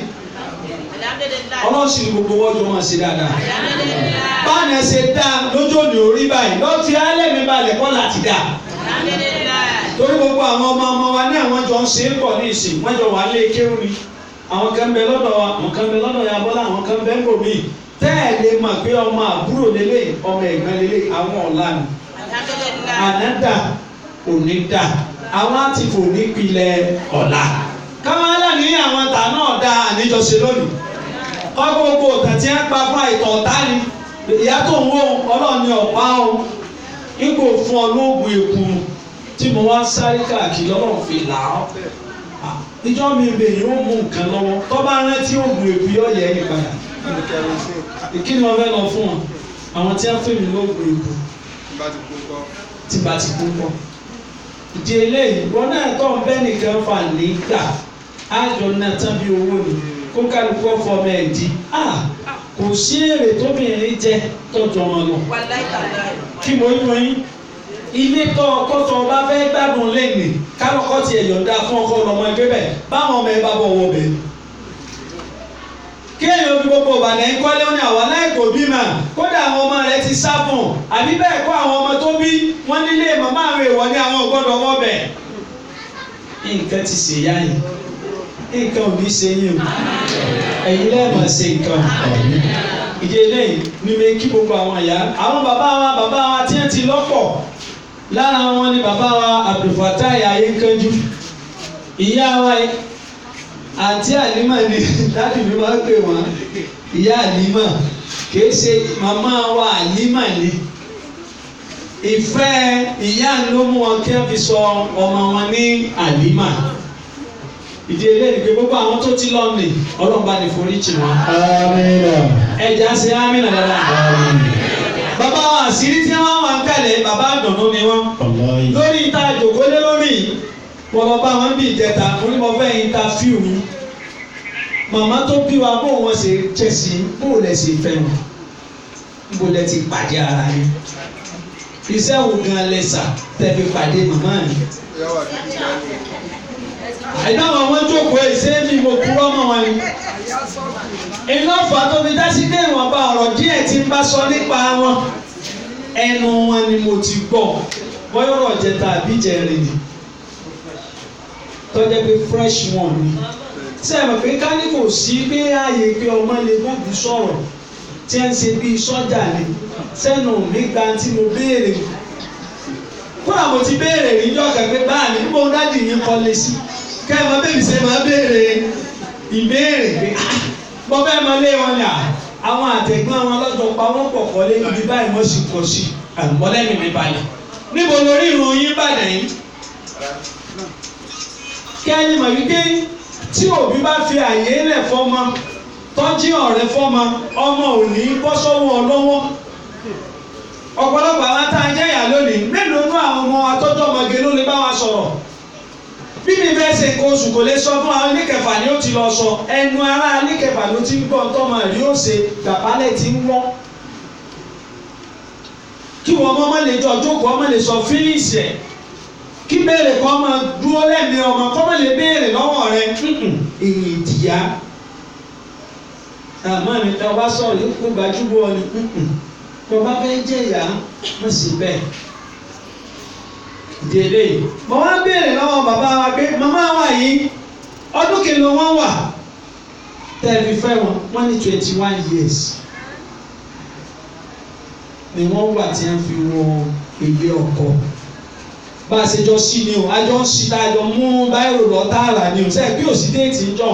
ọlọ́sìn gbogbo wọ́n jọ máa ṣe dáadáa. báyìí ṣe dá lójú òní orí báyìí lọ́ọ́ fi alẹ́ mi balẹ̀ kọ́ láti dá. torí gbogbo àwọn ọmọ wa ní àwọn jọ ń ṣe é pọ̀ ní ìsìn wọ́n jọ wà lé kéwù ni àwọn kan bẹ lọ́dọ̀ wa àwọn kan bẹ lọ́dọ̀ ya bọ́lá àwọn kan bẹ ń bò mí tẹ́ẹ̀lé mà pé ọmọ àbúrò lélẹ̀ ọmọ ẹ̀gbọ́n lélẹ̀ àwọn ọ̀la ni ànádà òní dà àwọn àti fò nípìnlẹ̀ ọ̀la káwọn aláàní àwọn tà náà dá àníjọṣe lónìí kọ́ gbogbo òtàn tí wọ́n pa fún àìtàn ọ̀tá ni ìyá tó ń wó ọlọ́ọ̀ni ọ̀pá o ipò fún ọ lóògùn èkú tí mo wá sáré káàkiri lọ́wọ́ fi là ọ́ ìjọ mi bè yóò mú nǹkan lọ́wọ́ tó bá rántí oògùn èkú yóò yẹ ẹ̀yìn padà kí ni wọ́n fẹ́ lọ fún wọn àwọn tí wọ́n fẹ́ mi lóògùn èkú tí bá ti kú pọ̀ ìdí eléyìí wọn náà tó ń bẹ́ nìkan fà nígbà àjọ náà tán bí owó ni kó kálukú ọ̀fọ̀ mẹ́ẹ̀dì kò sí èrè tóbìnrin jẹ tọ́jú ọmọ lọ kí mo yọ yín ilé tó ọkọ tó ọba fẹ́ gbádùn lẹ́nìí kálọ́kọ́ ti ẹ̀yọ̀ǹda fún ọkọ ọmọ ẹgbẹ́ bẹ̀ báwọn ọmọ ẹ bá bọ̀ wọ bẹ̀. kí èèyàn fi gbogbo ìbàdàn yín kọ́lé ní àwọn aláìkò bímọ kódà àwọn ọmọ rẹ ti sá fún àbí bẹ́ẹ̀ kọ́ àwọn ọmọ tó bí wọ́n nílé màmá àwọn èèwọ̀ ní àwọn ọgbọ́dọ̀ wọ́ bẹ̀. nǹkan ti ṣe yá yìí nǹkan ò ní ṣe yín o ẹ̀yin lẹ́ẹ̀mọ̀ ṣe nǹkan ìdí eléyìí ni mi kí gbogbo àwọn ìyá àwọn bàbá wa tí wọ́n ti lọ́pọ̀ lára wọn ni bàbá wa Abdulfatai Ayékanjú ìyá wa àǹtí Àlímà ni láti mi máa ń pè wọ́n ìyá Àlímà kìí ṣe màmá wa Àlímà ni ìfẹ́ ìyá ló mú wọn kí wọ́n fi sọ ọmọ wọn ní Àlímà ìdí eléyìí pé gbogbo àwọn tó ti lọ nì Ọlọ́run bá ní foríjì wọn. ẹja ṣe ámìnà dáadáa. Bàbá wa àṣírí tí wọ́n wà ń kalẹ̀ bàbá àdùnnú ni wọ́n. Lórí ìta àjòkólé lórí wọ́n bá wọn bí ìjẹta onímọ̀fẹ́ interview mi. Màmá tó bí wa bó wọn ṣe jẹ́sí bó lẹ̀ ṣe fẹ́ wọn. Bó lẹ̀ ti pàdé ara yín. Iṣẹ́ wo gan lẹ́sà tẹ̀fi pàdé màmá mi. Àìdáwọn àwọn jókòó ìṣe mi mo kúrọ́ mọ́ wọn ni. Iná fà tó fi dá sí pé ìwọ̀nba ọ̀rọ̀ díẹ̀ tí ń bá sọ nípa wọn. Ẹnu wọn ni mo ti gbọ́. Bọ́yọ̀rọ̀ jẹta àbí jẹrin ni. Tọ́jẹ́ pé fresh one ni. Ṣé ẹ mọ̀ pé ká ní kò sí pé ààyè pé ọmọ lè gbàgbé sọ̀rọ̀ tí ẹ ń ṣe bíi sọ́jà ni. Sẹ́nu mi gba tí mo béèrè. Kúrò mo ti béèrè níjọ́ kẹ́kẹ́ báà ní bó dádì yín kọ́lé sí. Kẹ́ ẹ mọ bébì ṣe máa béèrè ìbéèrè pé mo fẹ́ mọ lé wọn ni àwọn àtẹ̀gbọ́n wọn lọ́jọ́ pa wọ́n pọ̀ kọ́lé ibi báyìí wọ́n sì kọ́ sí àmọ́lẹ́mì mi balẹ̀. Níbo lórí ìrun yín bàdàn yín? Kí ẹni mọ̀ wípé tí òbí bá fi àyè lẹ̀ fọ́mọ tọ́jú ọ̀rẹ́ fọ́mọ ọmọ ò ní bọ́ sọ́wọ́ lọ́wọ́. Ọ̀pọ̀lọpọ̀ àwọn tá a jẹ́ ìyá lónìí mélòó nú àwọn ọmọ atọ́jọ́ ọmọge ló lè bá wa sọ̀rọ̀. Bí mi fẹ́ ṣe nǹkan oṣù kò lè sọ fún àwọn oníkẹfà ni ó ti lọ sọ ẹnu ara oníkẹfà ló ti ń gbọ́ tọ́mọ rí ó ṣe gbàpálẹ̀ ti ń wọ́n. Kí wọ́n mọ́ lè jọ jókòó ọmọ lè sọ fílíìsì ẹ̀ kí béèrè kan máa dúró lẹ́mìí ọmọ kọ́ mọ̀ lè béèrè lọ́wọ́ rẹ̀ èyí ìdìyà. Àmọ́ mi ta ọba sọ̀rọ̀ yóò kó gbajúbọ̀ ni tó bá fẹ́ jẹ́ ìyá mọ̀ sí bẹ́ẹ̀. Délé mo wá béèrè lọ́wọ́ bàbá wa pé màmá wa yìí ọdún kìlọ̀ wọ́n wà tẹ̀lé fẹ́ wọn wọ́n ní 21 years ni wọ́n wà tí wọ́n fi wọ ilé ọkọ. Bá a ṣe jọ sí ni o àjọ ń ṣí àjọ mú báyìí lọ tààrà ni o sẹ́ẹ̀ bí òsì déètì ń jọ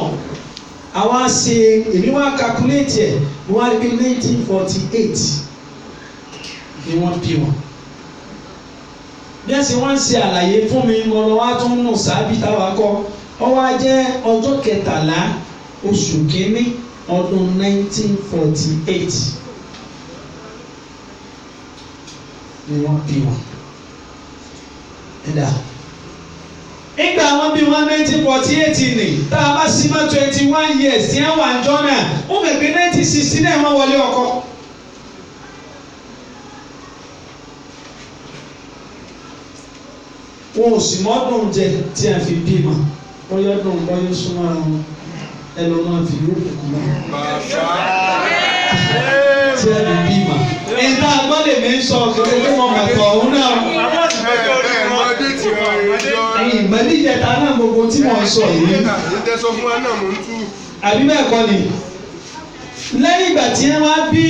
àwa ṣe èmi wá calculate ẹ̀ wọ́n á rí pé 1948 ni wọ́n bí wọn. Bí ẹ ṣe wọ́n ń ṣe àlàyé fún mi mo lọ wá tún nù sábì táwa kọ́ ọ wá jẹ́ ọjọ́ 13 oṣù kínní ọdún 1948 ni wọ́n bí wọn. Ìgbà wọn bí wọn 1948 ni tá a bá sí mọ́ 21 years tí wọ́n wà ń jọ náà ó mọ̀ pé 1960 náà wọ́n wọlé ọkọ. Wọn ò sì mọ́dún jẹ tí a fi bímọ bọ́yọ́dún bọ́yọ́ súnmọ́ ara wọn ẹ lọ́ máa fi yókù kú mọ́. Tí a fi bímọ. Ẹ̀dá agbọ́dẹ̀ mi ń sọ kékeré tí wọ́n mọ̀ tọ̀ ọ̀hún náà. Ìgbẹ́lí ìjẹta náà gbogbo tí wọ́n sọ yìí. Àbí bẹ́ẹ̀ kọ́ ni. Lẹ́yìn ìgbà tí ẹ wá bí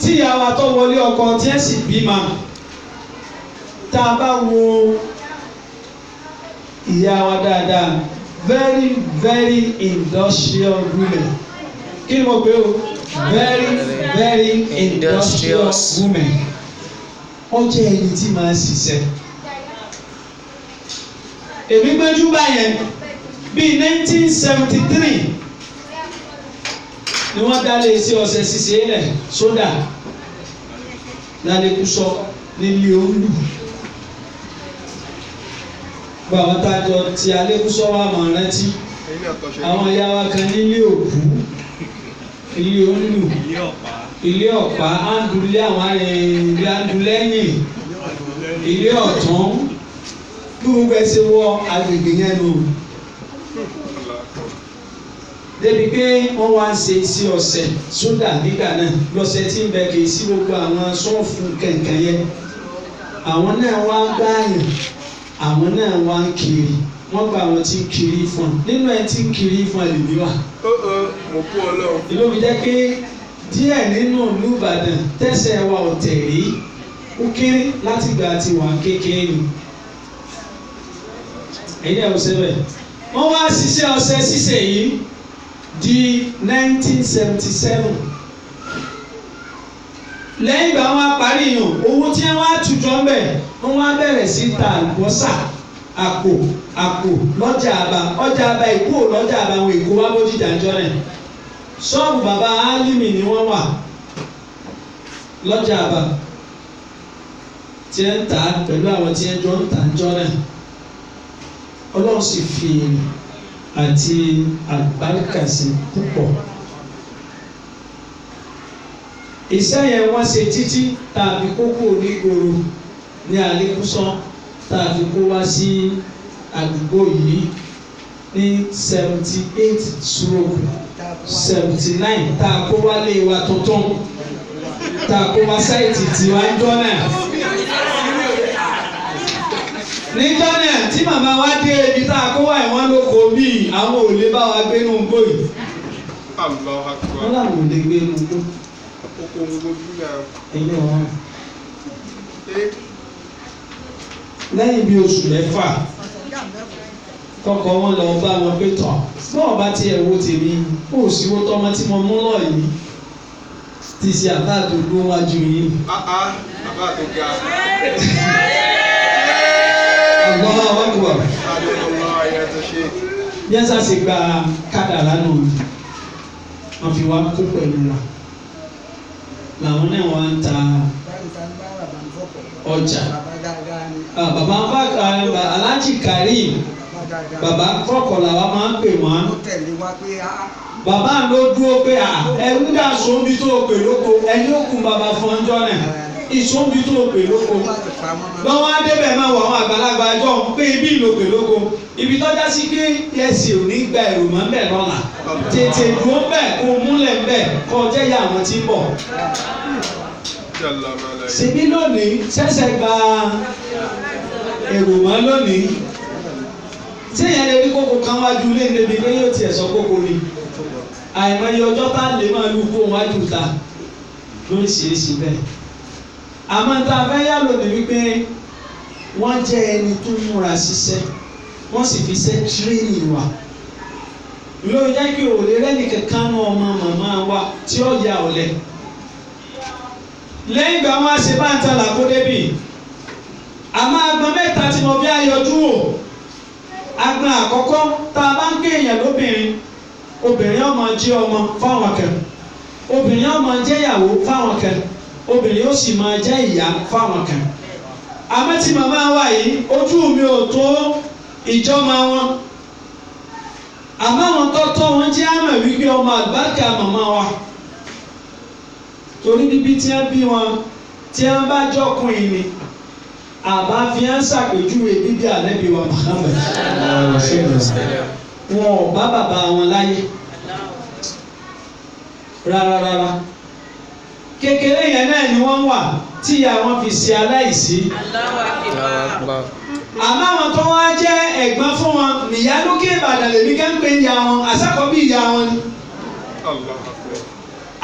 tíyàwó tó wọlé ọkọ tí ẹ sì bímọ. Tá a bá wo ìyá wa dáadáa very very industrial women. Kí ni mo pè o? Very industrial women. Ó jẹ́ ẹni tí máa ṣiṣẹ́. Èmi gbẹ́jú báyẹn bíi 1973 ni wọ́n dá lé sí ọ̀sẹ̀ ṣiṣẹ́ lẹ̀ sódà lálẹ́kùsọ nílé olú. Gba àwọn tájọ ti alẹ́kùsọ wa mọ̀ rántí àwọn ìyá wa kan nílé òkú ilé olú ilé ọ̀pá ándulé àwọn ilé ándulẹ́yìn ilé ọ̀tún gbogbo ẹsẹ̀ wọ agbègbè yẹn nù. Débi pé wọ́n wá ń ṣe sí ọ̀sẹ̀ sódà nígbà náà lọ́sẹ̀ tí ń bẹ kì í sí gbogbo àwọn sọ́ọ̀fù kẹ̀kẹ́ yẹn. Àwọn náà wá gbáàyàn àwọn náà wá ń kiri wọ́n gba àwọn tí ń kiri fún un nínú ẹ̀ tí ń kiri fún ẹlòmíì wà. mo kú Ọlọ́run. Ìlú mi jẹ́ pé díẹ̀ nínú ìlú Ìbàdàn tẹ̀sẹ̀ wa ò tẹ̀lé ó kéré láti gbà tí wà kékeré ni. Èyí ni ọ̀sẹ̀ bẹ̀. Wọ́n wá ṣiṣẹ́ ọ̀sẹ̀ ṣíṣe yìí di 1977. Lẹ́yìn ìgbà wọn parí yàn owó tí wọ́n á tùjọ́ ń bẹ̀ wọ́n wá bẹ̀rẹ̀ sí ta àlùbọ́sà àpò lọ́jà àbá ọjà àbá Èkó lọ́jà àbá àwọn Èkó wá bójú ìdájọ́ rẹ̀. Ṣọ́ọ̀bù bàbá Álímì ni wọ́n wà lọ́jà àbá tí ẹ ń tà pẹ̀lú àwọn tí ẹ jọ ń tà ń jọ náà Ọlọ́run sì fi àti àlùbáríkà sí púpọ̀. Iṣẹ́ yẹn wọ́n ṣe títí tàbí kókó onígboro ní Alẹ́kùsán tàbí kó wá sí àdúgbò yìí ní 78/79 tá a kó wálé wa tuntun tá a kó wá sáìtì tiwa ń jọ náà. Níjọ́ náà tí màmá wa dé ibi tá a kó wá ìwọ́n lóko bíi àwọn ò lè bá wa gbé nù gbó yìí. Wọ́n làwọn ò lè gbé nù gbó. Lẹ́yìn bí oṣù mẹ́fà kọ́kọ́ wọn lọ bá wọn pé tọ̀ náà bá tiẹ̀ wo tèmi ó sì wo tọmọ tí mo mú lọ yìí ti ṣe àbá tó dún wájú yìí. Àbá tó ga. Àgbọ̀n àwọn àgbọ̀. Bí ẹ sá ṣe gba kádàrá náà wọ́n fi wá kó pẹ̀lú wa làwọn náà wá ń ta ọjà. Bàbá Aláàjì Karim bàbá fọkọ̀ làwa máa ń pè wọ́n. Bàbá ló dúró pé ẹ̀rú dà sóńbi tó pè lóko ẹni ó kún bàbá fún ọjọ́ náà ìsóńbi tó pè lóko. Lọ́wọ́ adébẹ̀ máa wọ àwọn àgbàlagbà ẹjọ́ pé ibi ìlò pè lóko ibi tọ́já sí pé ẹ̀sìn ò ní gba èrò mọ́ bẹ́ẹ̀ lọ́la tètè dúró bẹ́ẹ̀ kó múlẹ̀ bẹ́ẹ̀ kó jẹ́ ìyá àwọn tí ń bọ̀. Ṣèbí lónìí ṣẹ̀ṣẹ̀ gba èrò mọ́ lónìí tí èèyàn lè rí kókó kan wájú lé níbi pé yóò tiẹ̀ sọ kókó ni àìmọye ọjọ́ tá lè máa lù kó wájú ta lóríṣiríṣi bẹ́ẹ̀. Àmọ́ tá a fẹ́ yá lónìí wípé wọ́n jẹ́ ẹni tó múra ṣiṣẹ́ wọ́n sì fi ṣe tírénì wa ló jẹ́ kí òòlè rẹ́nì kankan náà ọmọ màmá wa tí ó ya ọ̀lẹ. Lẹ́yìn ìgbà wọn a ṣe bá ń ta làkó débì àmọ́ agbọn mẹ́ta tí mo fi ayọjú wò agbọn àkọ́kọ́ tá a bá ń gbé èèyàn lóbìnrin obìnrin ọmọ jẹ́ ọmọ fáwọn kan obìnrin ọmọ jẹ́ ìyàwó fáwọn kan obìnrin ó sì máa jẹ́ ìyá fáwọn kan. Àmọ́ tí màmá wa yìí ojú mi ò tó ìjọba wọn àmọ́ àwọn tọ́tọ́ wọn jẹ́ àmọ̀ wípé ọmọ àgbàkà màmá wa torí bíbí tí wọ́n bí wọn tí wọ́n bá jọkùnrin ni àbá fi hàn ṣàpèjúwe bíbí ànábì wa Muhammad wọn ò bá bàbá wọn láyé rárá kékeré yẹn náà ni wọ́n wà tí ìyá wọn fi ṣe aláìsí. Àmọ́ àwọn tó wá jẹ́ ẹ̀gbọ́n fún wọn nìyá lókè Ìbàdàn lèmi kẹ́ ń pè ìyá wọn àṣàkọ́bí ìyá wọn ni.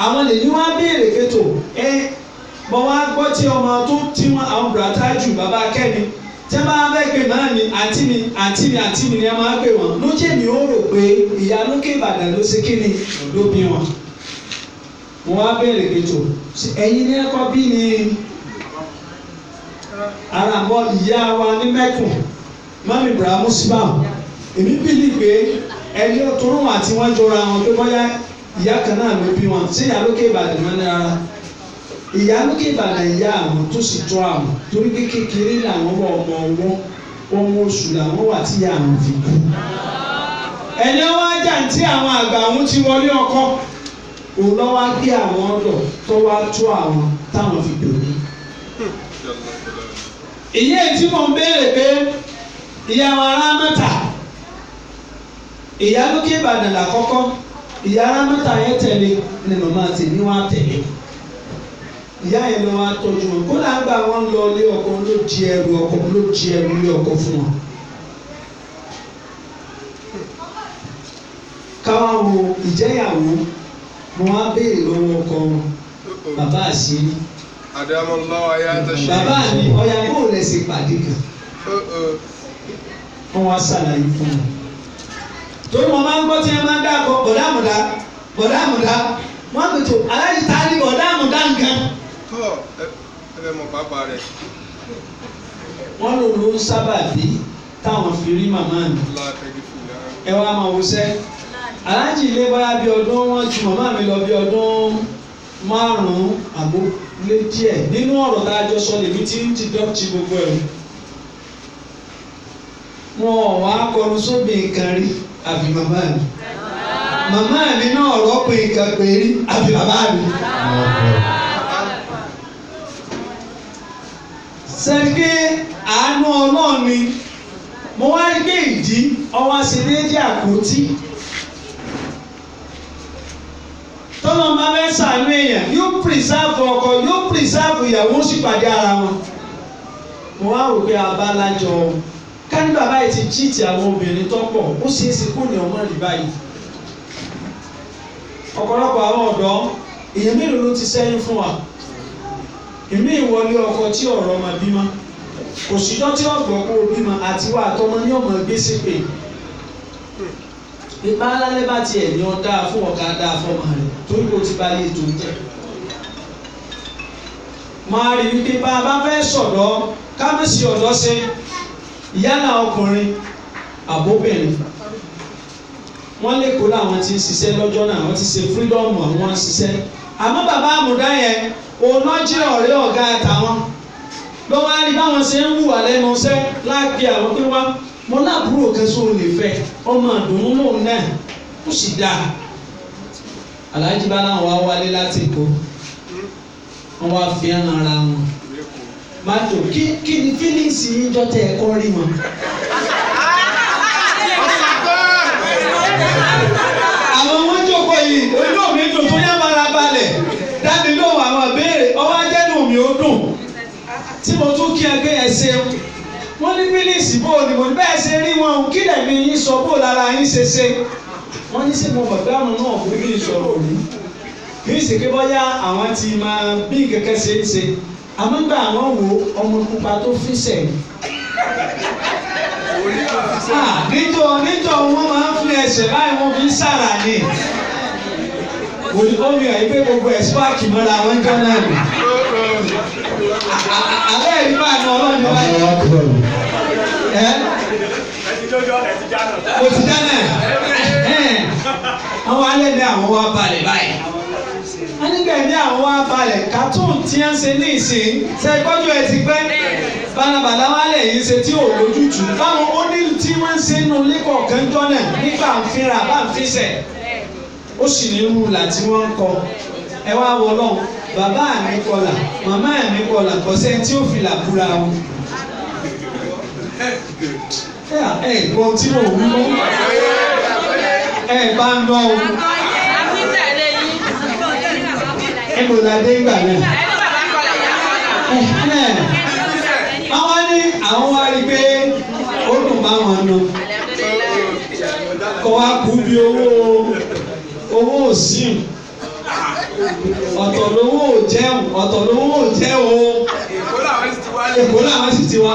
Àwọn lèmi wá béèrè kétò bọ́ wá gbọ́ tí ọmọ tó tí wọn àwọn bùrọ̀tà jù bàbá kẹ́mi tí wọ́n bá fẹ́ pè máa ní àǹtí mi ni ẹ máa pè wọ́n ló jẹ́ mi ó rò pé ìyá lókè Ìbàdàn ló ṣe kíni ló bí wọn. Mo wá béèrè kétò ẹ̀yin ní ẹ̀kọ́ bí ni ara mọ ìyá wa ní mẹ́kùn mọ́mí Ibrahim síbà èmi bìlì pé ẹni ọ̀tún àti wọ́n jọra wọn pé bóyá ìyá kan náà ló bí wọn ṣé ìyá lókè Ìbàdàn náà ní ara ìyá lókè Ìbàdàn ìyá àwọn tó sì tọ́ àwọn torí pé kékeré làwọn wọ ọmọ oṣù làwọn wà tí ìyá àwọn fi kú ẹni wọn ajá tí àwọn àgbà àwọn ti wọlé ọkọ òun lọ́wọ́ gbé àwọn ọ̀dọ́ tó wá tó àwọn táwọn fi dòní. Ìyẹn tí mo ń béèrè pé ìyá wa Rámọ́tà ìyá lókè Ìbàdàn làkọ́kọ́ ìyá Rámọ́tà yẹn tẹ̀lé ni màmá tèmi wá tẹ̀lé ìyá yẹn ló wá tọ́jú wọn kó là ń gbà wọ́n lọ ilé ọkọ ló di ẹrù ilé ọkọ fún wọn. Káwá wo ìjẹ́yàwó mo wá béèrè lọ́wọ́ ọkọ wọn bàbá àṣírí. Bàbá mi ọ̀yà kó lè ṣe pàdé kan. Wọ́n wá ṣàlàyé fún mi. Torí mo máa ń gbọ́ tí ẹ máa ń dáàbò bọ̀dáàmùdá. Wọ́n á pètò aláìsí ta ní bọ̀dáàmùdá nǹkan. Ẹ mọ̀ bàbá rẹ̀. Wọ́n lò ló ń sábà bí táwọn fi rí màmá mi. Ẹ wá máa wọṣẹ́. Aláàjì ilé báyà bí ọdún wọn ju màmá mi lọ bí ọdún 5 àbó lé díẹ̀ nínú ọ̀rọ̀ tá a jọ sọ lèmi tí ń dìdọ́tì gbogbo ẹ̀ wọn ò wá kọnu sóbì nǹkan rí àbí màmá mi náà rọ́pò nǹkan pé rí àbí bàbá mi. sẹ́ńké àánú ọlọ́run ni mo wá rí pé ìdí ọwọ́ àṣedéédé àpótí tọ́lọ́ máa fẹ́ sàánú èèyàn yóò pírísàvù ọkọ yóò pírísàvù ìyàwó sì pàdé ara wọn. mo wá rò pé abálájọ káni bàbá yìí ti chíìtì àwọn obìnrin tó pọ̀ ó ṣeé ṣe kó ní ọmọ rí báyìí. ọ̀pọ̀lọpọ̀ àwọn ọ̀dọ́ èèyàn mélòó ló ti sẹ́yìn fún wa ìmí ìwọlé ọkọ tí ọ̀rọ̀ ọmọ bímọ kò síjọ́ tí ọ̀gbọ́n kó bímọ àti wà àtọmọ ní ọmọ gbèsè pé ìpá alálẹ́ bá tiẹ̀ ní ọ dáa fún ọ̀gá dáa fọmọ rẹ̀ torí kò ti bá yé tó ń jẹ́. máa rí wípé bá a bá fẹ́ sọ̀dọ̀ kámẹ́sì ọ̀dọ́ ṣe ìyálà ọkùnrin àbóbìnrin wọ́n lè kó làwọn ti ń ṣiṣẹ́ lọ́jọ́ náà wọ́n ti ṣe fírídọ́ọ̀mù àwọn ṣiṣẹ́ àmọ́ bàbá àmúdá yẹn òun náà jẹ́ ọ̀rẹ́ ọ̀gá àtàwọn lọ́wọ́ á rí báwọn ṣe ń hùwà lẹ́nu iṣẹ́ láàgbé àwọn pé wá mo láàbúrò kan sóò lè fẹ́ ọmọ àdùnnú lòun náà ó sì dáa aláàjì bá láwọn wá wálé láti Èkó wọ́n wá fi hàn ara wọn máa tó kí ni fílíǹsì yíjọ́ tẹ ẹ̀kọ́ rí wọn. àwọn wọn jókòó yìí ojú mi dùn tó yá bára balẹ̀ dábì lóhùn àwọn ìbéèrè ọwọ́ ajẹ́nu mi ó dùn tí mo tún kí ẹgbẹ́ ẹ ṣe wọ́n ní fílíǹsì bò ní mo ní bẹ́ẹ̀ ṣe rí wọn kí lẹ́mi yín sọ bò lára yín ṣe ṣe wọ́n ní sí mo mọ̀ pé àwọn náà kò ní ìṣòro rí kì í ṣe pé bọ́yá àwọn ti máa bí kẹ̀kẹ́ ṣe ń ṣe àmọ́ gbà àwọn wo ọmọ pupa tó fi sẹ́yìn. níjọ wọn máa ń fi ẹsẹ̀ báyìí wọn fi ń sára ni omi ọ̀ yìí pé gbogbo ẹ̀ sípàkì mọ́ra wọn jọ náà nì. alẹ́ yìí máa ná ọlọ́run báyìí. mo ti dáná àwọn alẹ́ ní àwọn wá balẹ̀ báyìí wọ́n nígbà ní àwọn wá balẹ̀ cartoon tí wọ́n ṣe ní ìsìn ṣe gbọ́dọ̀ ẹ ti pẹ́ balabala wálẹ̀ yìí ṣe tí ò lójútùú báwọn ó ní tí wọ́n ń ṣe nù lẹ́kọ̀ọ́ kan jọ́nà nígbà ń fínra bá ń fíṣẹ̀ ó sì ní rúlà tí wọ́n ń kọ ẹ wá wọ lọ́hùn bàbá mi kọlà màmá mi kọlà kọsẹ́ tí ó fi làbúra wọn. ẹ gbọ́ tí mo wí mọ́ ẹ bá ń lọ o. ẹ kò ládé ìgbà náà. àwọn ní àwọn wá rí pé ó dùn bá wọn nù kọ́ wá kú bí owó òsín ọ̀tọ̀ lówó jẹun ọ̀tọ̀ lówó jẹun Èkó làwọn sì ti wá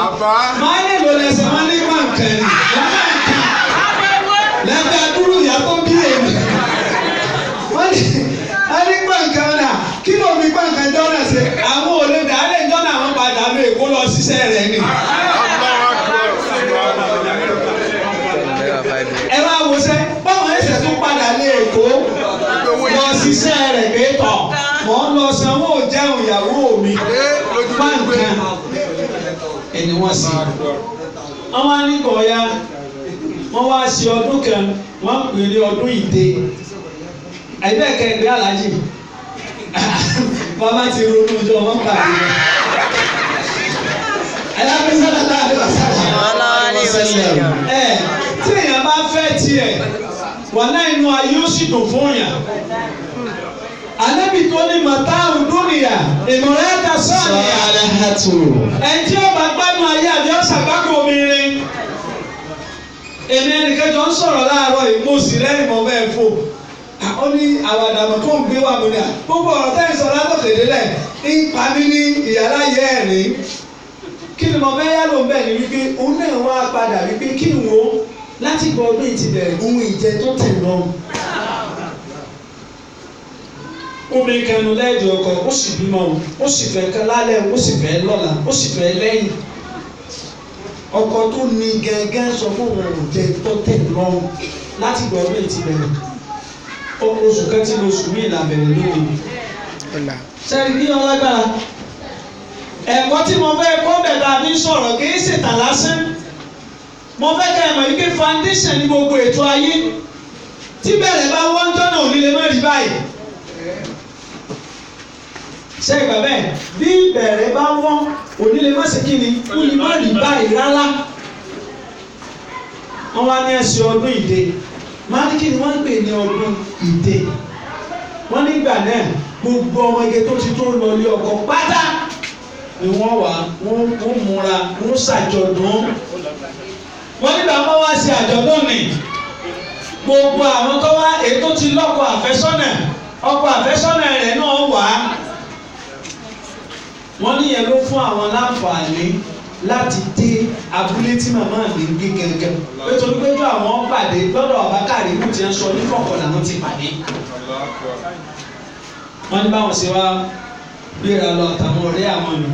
máa ń lò lẹ́sẹ̀ máa ń ní gbàǹkan ni lẹ́gbẹ́ adúrú ìyá tó bí èmi wọ́n ní gbàǹkan náà kí ló fi gbàǹkan jọ́nà ṣe àwọn òde dàálẹ̀ jọ́nà àwọn padà lọ Èkó lọ ṣiṣẹ́ rẹ̀ ni. ẹ máa wo sẹ́ báwọn ẹsẹ̀ tún padà lé Èkó lọ ṣiṣẹ́ rẹ̀ pé tọ̀ mọ̀ ń lọ sanwó jẹun ìyàwó mi gbàǹkan ẹni wọ́n sì. wọ́n wá ní kọ̀ọ̀yà wọ́n wá ṣe ọdún kan wọ́n pè ní ọdún ìdè àìbẹ́ẹ̀kẹ́ ẹgbẹ́ alájì bàbá ti ronú ọjọ́ wọn pàdé rẹ̀. alábísọ́lá láàrin ọ̀sán tí èèyàn bá fẹ́ tiẹ̀ wà náà inú ayé ó sì dùn fún yàn. Ànábì tó ní màtáàrù dúnìyà ìmọ̀ràn ẹ̀ta sọ́ọ̀nìyà ẹ̀ntì ọba gbádùn ayé àbí ọ̀sàgbákò obìnrin. èmi ẹnìkan jọ ń sọ̀rọ̀ láàárọ̀ yìí mo sì rẹ́rìn mọ́ bẹ́ẹ̀ fò. ó ní àwàdàmọ̀ tó ń gbé wà mí ni à gbogbo ọ̀rọ̀ tẹ́yìn sọ látọ̀kẹ́ délẹ̀ ń pa mí ní ìyàrá yẹ ẹ̀rín. kí ni mo fẹ́ yá ló ń bẹ̀ ni wípé òun náà wá padà wípé kí n wo láti gbọ́ ọdún ìtìbẹ̀rẹ̀ ohun ìjẹ tó tẹ̀ lọ́rùn. omi kẹnu lẹ́ẹ̀dì ọkọ ó sì bímọ ó sì fẹ́ kẹ́ lálẹ́ ó sì fẹ́ lọ́la ó sì fẹ́ lẹ́yìn ọkọ tó ní gẹ́gẹ́ sọ fún òun ò jẹ tó tẹ̀ lọ́rùn láti gbọ́ ọdún ìtìbẹ̀rẹ̀ oṣù kẹ́tì lóṣù mí ìlàbẹ̀rẹ̀ lónìí sẹ́ni kí wọ́n lágbára ẹ̀kọ́ tí mo fẹ́ kọ́ bẹ̀rẹ̀ àbí sọ̀rọ̀ kì í ṣètà lásán mo fẹ́ kẹ́ ẹ̀ mọ̀ wípé foundation ní gbogbo ètò ayé tí bẹ̀rẹ̀ bá wọ́n jọ́nà òní lè má rí báyìí ṣé ìgbà bẹ́ẹ̀ bí bẹ̀rẹ̀ bá wọ́n òní lè má ṣe kí ni ó lè má rí báyìí rárá wọ́n wá ní ẹ̀sìn ọdún ìdè máa ní kí ni wọ́n ń pè ní ọdún ìdè wọ́n nígbà náà gbogbo ọmọge tó ti tó lọ ilé ọkọ pátá ni wọ́n wà wọ́n múra wọ́n ṣàjọ̀dún wọ́n nígbà wọ́n wá sí àjọ̀dún ni gbogbo àwọn tó wá èyí tó ti lọ́kọ àfẹ́sọ́nà ọkọ àfẹ́sọ́nà rẹ̀ náà wà wọ́n níyẹn ló fún àwọn láǹfààní láti dé abúlé tí màmá mi ń gbé gẹ́gẹ́ nítorí pé tó àwọn pàdé lọ́dọ̀ Abakari ìlú tí ń sọ ní kọ̀ọ̀kan làwọn ti pàdé wọ́n ní báwọn ṣe wá gbéra lọ àtàwọn ọ̀rẹ́ àwọn mi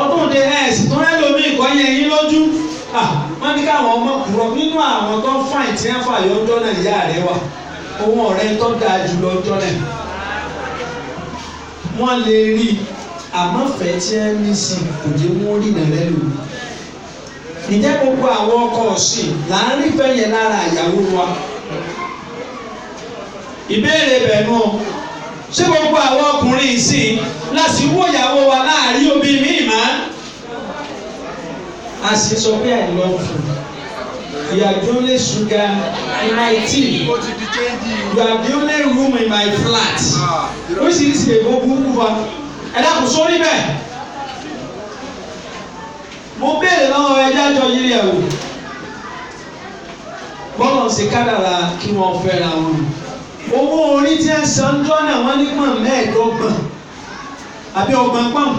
ọdún òde ẹ̀sìn tó rẹ́ lómi ìkọ́yẹ yín lójú wọ́n ní káwọn ọmọ kúrọ̀ nínú àwọn tó ń fàìn tí wọ́n fàyọ ọjọ́ náà ìyá rẹ̀ wà ohun ọ̀rẹ́ tó dáa jùlọ ọjọ́ náà wọ́n lè rí àmọ́ fẹ́ tí ẹ ní sí kò jẹ́ wọ́n rí nàrẹ́ lò ǹjẹ́ gbogbo àwọn ọkọ ọ̀sìn là ń rí fẹ́ yẹn lára ìyàwó wa ìbéèrè bẹ̀rù ṣé gbogbo àwọn ọkùnrin ìsìn láti wó ìyàwó wa láàrin obìnrin míì má a sì sọ pé I love you you are the only sugar in my tea you are the only room in my flat oríṣiríṣi èkó burúkú wa ẹ dákun sórí bẹ́ẹ̀ mo béèrè lọ́wọ́ ẹjẹ́ àjọ yìí ẹ̀ wò bọ́lọ̀ ṣe kádàrá kí wọ́n fẹ́ra wọn owó orí tí ẹ san jọ́nà wọ́n ní pọ̀n mẹ́ẹ̀ẹ́dọ́gbọ̀n àbí ọgbọ̀n pọ̀n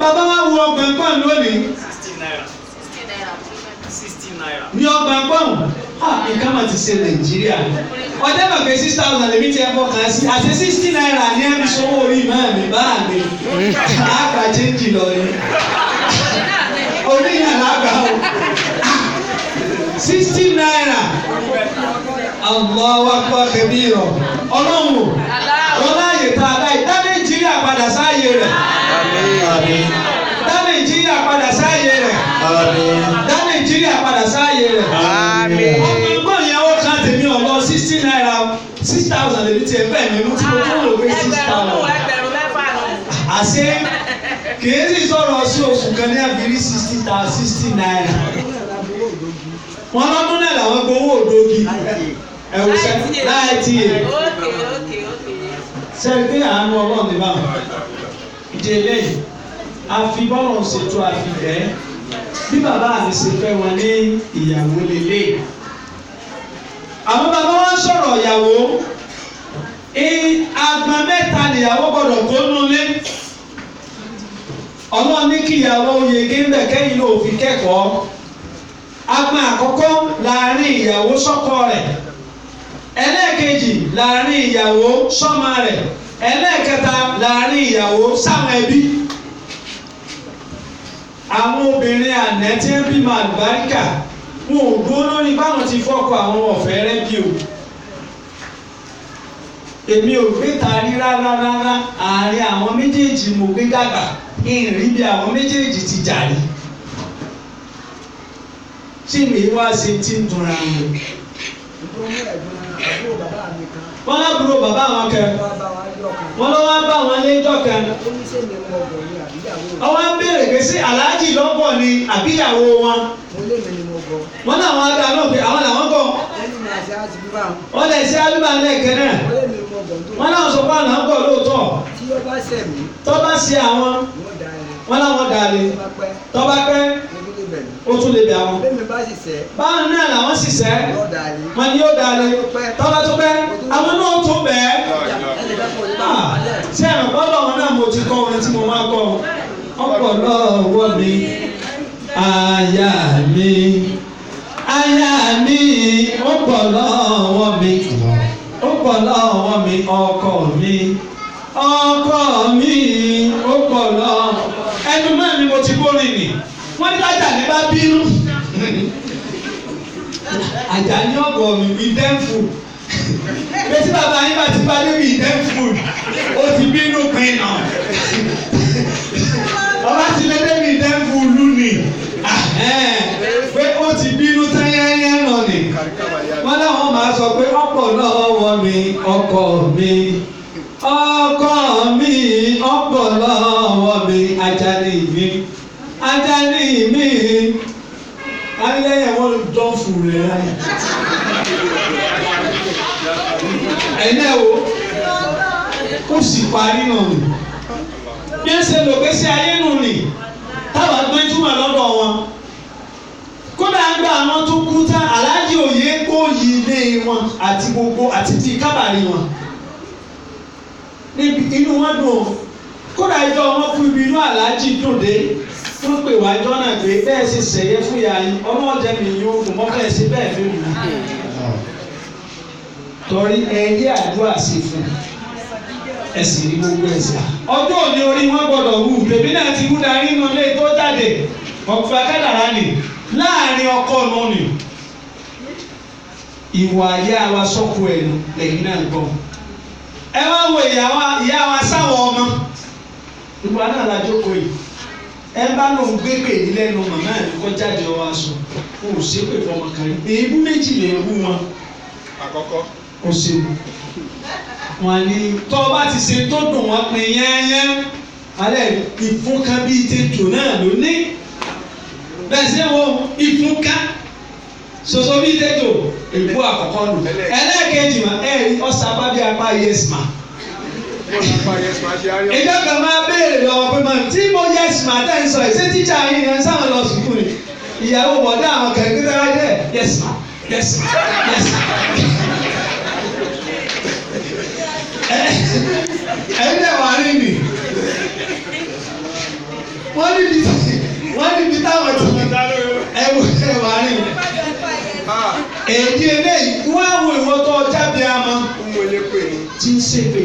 bàbá wa wo ọgbọ̀n pọ̀n lónìí 16 naira ní ọgbọ̀n pọ̀n nǹkan mà ti ṣe Nàìjíríà ọjọ́ bàbá 6,000 lèmi ti ẹ fọkàn sí àti 60 naira ní ẹ̀mí sọ́wọ́ orí máa mi bá mi àgbà chéńjì lọ ni oníyàn àgbà o 60 naira Allahu Akbar kabira ọlọ́run ọláyè tá a dá ìdá Nàìjíríà padà sáàyè rẹ̀ dá Nàìjíríà padà sáàyè rẹ̀ dá Nàìjíríà padà sáàyè rẹ̀ ọmọ ẹgbọ́n yẹn ó ká tèmi ọ̀lọ́ 60 naira 6,000 lèmi tiẹ̀ bẹ́ẹ̀ mi mú tí mo tó lò pé 6,000 àṣé kìí sì sọ̀rọ̀ sí oṣù kan ní àbírí 60 naira wọn lọ́dún náà làwọn gbowó òdògì ẹ̀wù láìtì yẹ sẹ́ni pé àánú ọlọ́run ní báwọn ìdí eléyìí àfi bọ́lọ̀ ṣètò àfihàn bí bàbá mi ṣe fẹ́ wọn ní ìyàwó lélẹ̀ àwọn bàbá wọn sọ̀rọ̀ ìyàwó agbọn mẹ́ta nìyàwó gbọ́dọ̀ kó nulẹ̀ ọlọ́run ní kí ìyàwó yege ń bẹ̀ kẹ́yìn náà òfin kẹ́kọ̀ọ́ agbọn àkọ́kọ́ láàrin ìyàwó sọ́kọ rẹ̀ ẹlẹ́ẹ̀kejì láàrin ìyàwó sọ́mọ rẹ̀ ẹlẹ́ẹ̀kẹta láàrin ìyàwó sáwọn ẹbí àwọn obìnrin àná tí ń bímọ àlùbáríkà wọn ò dúró lórí báwọn ti fọ́kọ àwọn ọ̀fẹ́ rẹ bí o èmi ò gbé taari rárá àárín àwọn méjèèjì mo gbé dàgbà ìrìn bí àwọn méjèèjì ti jà rí tí mi wá ṣe tí ń dunra wọn. wọ́n lábúrò bàbá àwọn kẹ wọ́n lọ́ wá bá wọn léjọ́ kan ọwọ́ ń béèrè pé sí aláàjì lọ́bọ̀ ni àbíyàwó wọn wọ́n làwọn adá náà pé àwọn làwọn bọ̀ wọ́n lè ṣe alúbà lẹ́ẹ̀kẹ́ náà wọ́n láwọn sọ pé àwọn náà bọ̀ lóòótọ́ tó bá ṣe àwọn wọ́n láwọn dàlẹ́ tó bá pẹ́ ó tún lè bẹ̀ àwọn. báwọn náà làwọn sì sẹ́ wọn ni yóò dalẹ̀ tọ́lá tó pẹ́ àwọn náà tó bẹ̀ ẹ́. ṣé ẹ̀rọ gbọ́dọ̀ wọn náà mo ti kọ́ orin tí mo máa kọ́ ọpọlọ ọwọ́ mi aya mi ọpọlọ ọwọ́ mi ọpọlọ ọwọ́ mi ọkọ mi ọpọlọ ẹnu náà ni mo ti bórin nì wọ́n ní kájà ní bá bínú àjà ní ọ̀gọ̀ mi bí dẹ́fù bẹ́sí bàbá yín bá ti bá débi ìdẹ́n food ó ti bínú pin náà ọba ti lé débi ìdẹ́n food lónìí pé ó ti bínú tẹ́yẹ́yẹ́ náà ni wọ́n láwọn máa sọ pé ọ̀pọ̀ lọ́wọ́ mi ọkọ mi ọkọ mi ọ̀pọ̀ lọ́wọ́ mi Àjàní mi Àjàní mi alẹ́yìn wọn dán fún rẹ̀ láyé ẹ̀yin ẹ̀ wo ó sì parí náà nì bí ẹ ṣe lò pé sí ayé nù nì táwọn gbẹ́júmọ̀ lọ́dọ̀ wọn kódà ń gba àwọn tó kú tán aláàjì òye kó yí ilé wọn àti gbogbo àti ti kábàárì wọn níbi inú wọn dùn kódà ìjọ wọn kú ibi inú aláàjì dùn dé wọ́n pè wá jọ́nà pé bẹ́ẹ̀ ṣe ṣẹ̀yẹ fún ìyá yín ọlọ́ọ̀jẹ̀ mi yóò dùn mọ́ bẹ́ẹ̀ ṣe bẹ́ẹ̀ fẹ́ wù. torí ẹyẹ àdúrà sí fún ẹ̀sìn ní gbogbo ẹ̀sìn. ọjọ́ òní orí wọn gbọ́dọ̀ wù bèbí náà ti wú darí inú ilé tó jáde ọ̀pọ̀ akádàrá nì láàrin ọkọ náà nì. ìwà ìyá wa sọ́kù ẹ̀nu lẹ́yìn náà gbọ́. ẹ wá wo ìyá wa sáwọn ọmọ ìgbà náà la jókòó yìí ẹ bá lóun gbé pèlí lẹ́nu màmá ẹ̀ kọ́ jáde ọwọ́ aṣọ kó o ṣe pé fọmọ kan rí èébú méjì lè wú wọn. àkọ́kọ́. o ṣe wọn ni tọ́ ọ bá ti ṣe tó dùn wọn pin yẹ́nyẹ́ alẹ́ ìfúnka bíi tètò náà ló ní bẹ́ẹ̀ ṣe wọ́n ìfúnka ṣoṣo bíi tètò èébú àkọ́kọ́ lò ẹlẹ́ẹ̀kejì mà ẹ̀ rí ọ̀sà bá bí apá yes ma. ìjọ kan máa béèrè lọ́wọ́ pé mọ̀ tí mo yes ma tẹ́ ń sọ ẹ̀ ṣé tíṣà yín ni sáwọn lọ sùkúù ni ìyàwó bọ̀dá àwọn kẹ̀kẹ́ tó wáyé yes ma yes ma yes ma. ẹ̀yin náà wà rí mi wọ́n níbi táwọn tó ẹ̀ wà rí mi. èdè eléyìí wọ́n á wo ìwọ́n tó jáde àmọ́ tí ń ṣépè.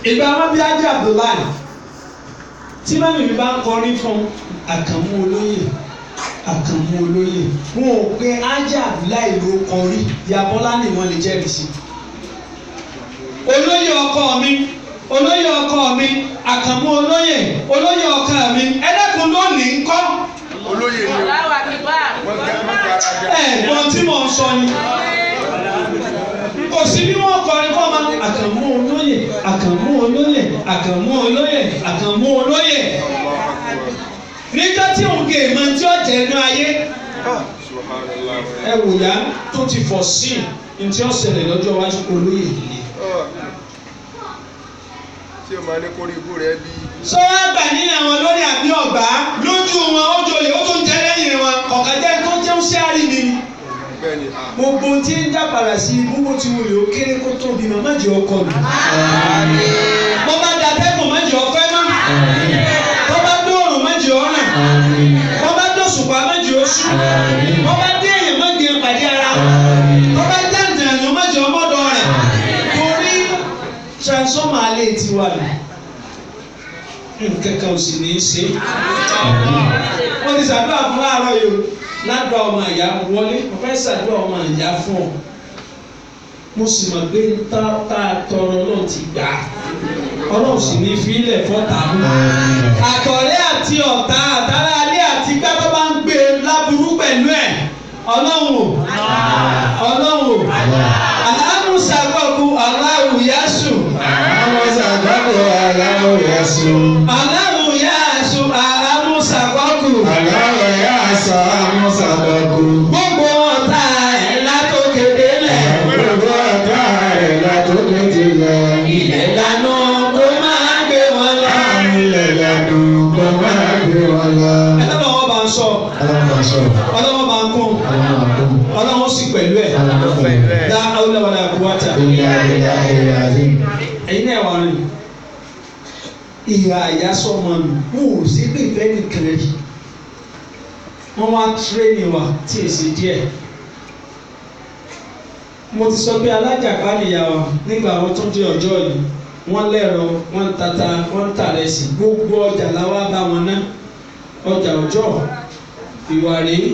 ìgbà wọn bí Ajé Abdullahi tí mẹ́rin mi bá ń kọrin fún Àkànmú Olóyè Àkànmú Olóyè wọn ò pe Ajé Abdullahi ló kọrí Ìyábọ́lá ni wọ́n lè jẹ́rìí sí. olóyè ọkọ mi olóyè ọkọ mi Àkànmú Olóyè olóyè ọkọ mi ẹlẹ́kùn lónìí ń kọ́. olóyè ni wọ́n tí mò ń sọ ni kò sí bí wọ́n kọrin kọ́ máa Àkànmú Olóyè Àkànmú Olóyè Àkànmú Olóyè Àkànmú Olóyè níjọ́ tí òun gé èèmọ̀ tí ó jẹ́ inú ayé ẹ wò yá tó ti fọ̀ sí ní tí ó ṣẹlẹ̀ lọ́jọ́ iwájú olóyè yìí. tí o máa ní kórè ibú rẹ bí. sọ wá gbà ní àwọn lórí àbí ọgbà lójú wọn ó jolè ó tún jẹ lẹ́yìn wọn kọ̀ọ̀kan jẹ́ tó jẹ́ ó ṣe àrími. bẹ́ẹ̀ni a. gbogbo tí ń dàgbàrà sí ibú tí wọ́n yóò kéré kó tóbi mọ́ má jẹ́ ọkọ mi. mo bá da tẹ́kùn má jẹ́ ọkọ ẹ̀ mọ́. mo bá dóòrùn má jẹ́ ọ̀ràn. mo bá dóṣùpá má jẹ́ oṣù. mo bá dé èèyàn má jẹ́ pàdé ara. mo bá dáǹdà èèyàn má jẹ́ ọmọdọ̀ rẹ̀. torí transformer alẹ́ ti wà lọ nǹkan kan ò sì ní í ṣe. wọ́n ti ṣàdúrà fún láàárọ̀ yìí o ládùá ọmọ ìyá wọlé mo fẹ́ ṣàdúrà ọmọ ìyá fún ọ mo sì mọ̀ pé tá a tọrọ náà ti gbà á ọlọ́run sì ní fílẹ̀ fọ́tà mú. àtọ̀rẹ́ àti ọ̀tá àtàrà alẹ́ àti gbàgbọ́ bá ń gbé láburú pẹ̀lú ẹ̀ ọlọ́run alámùsàgbọ́kù Allahu yasu. Alámùsàgbọ́kù Allahu yasu. Alámùyàsù alámùsàgbọ́kù. Allahu yasu alámùsàgbọ́kù. Gbogbo ọ̀tá ẹ̀ látòkè délẹ̀. Gbogbo ọ̀tá ẹ̀ látòkè délẹ̀. Ilẹ̀ lànà kó máa gbé wọn lọ. Ilẹ̀ lànà kó máa gbé wọn lọ. Ẹlọ́wọ́ bá ń sọ. Ọlọ́wọ́ bá ń kún. Ọlọ́wọ́ sì pẹ̀lú ẹ̀. Dá awúlẹ̀ wàlẹ̀ àkúwàtà. Ẹ̀yin náà wà rìn. Ìhà àyàsọ́mọ mi, mo ò sí pé ìfẹ́ nìkan rí. Wọ́n wá tírénì wa tí èsì díẹ̀. Mo ti sọ pé alájàpá nìyá wa nígbà wọn tó di ọjọ́ yìí. Wọ́n lẹ́rọ, wọ́n tata, wọ́n tàrẹsì, gbogbo ọjà làwa bá wọn ná. Ọjà ọjọ́ ìwà rèé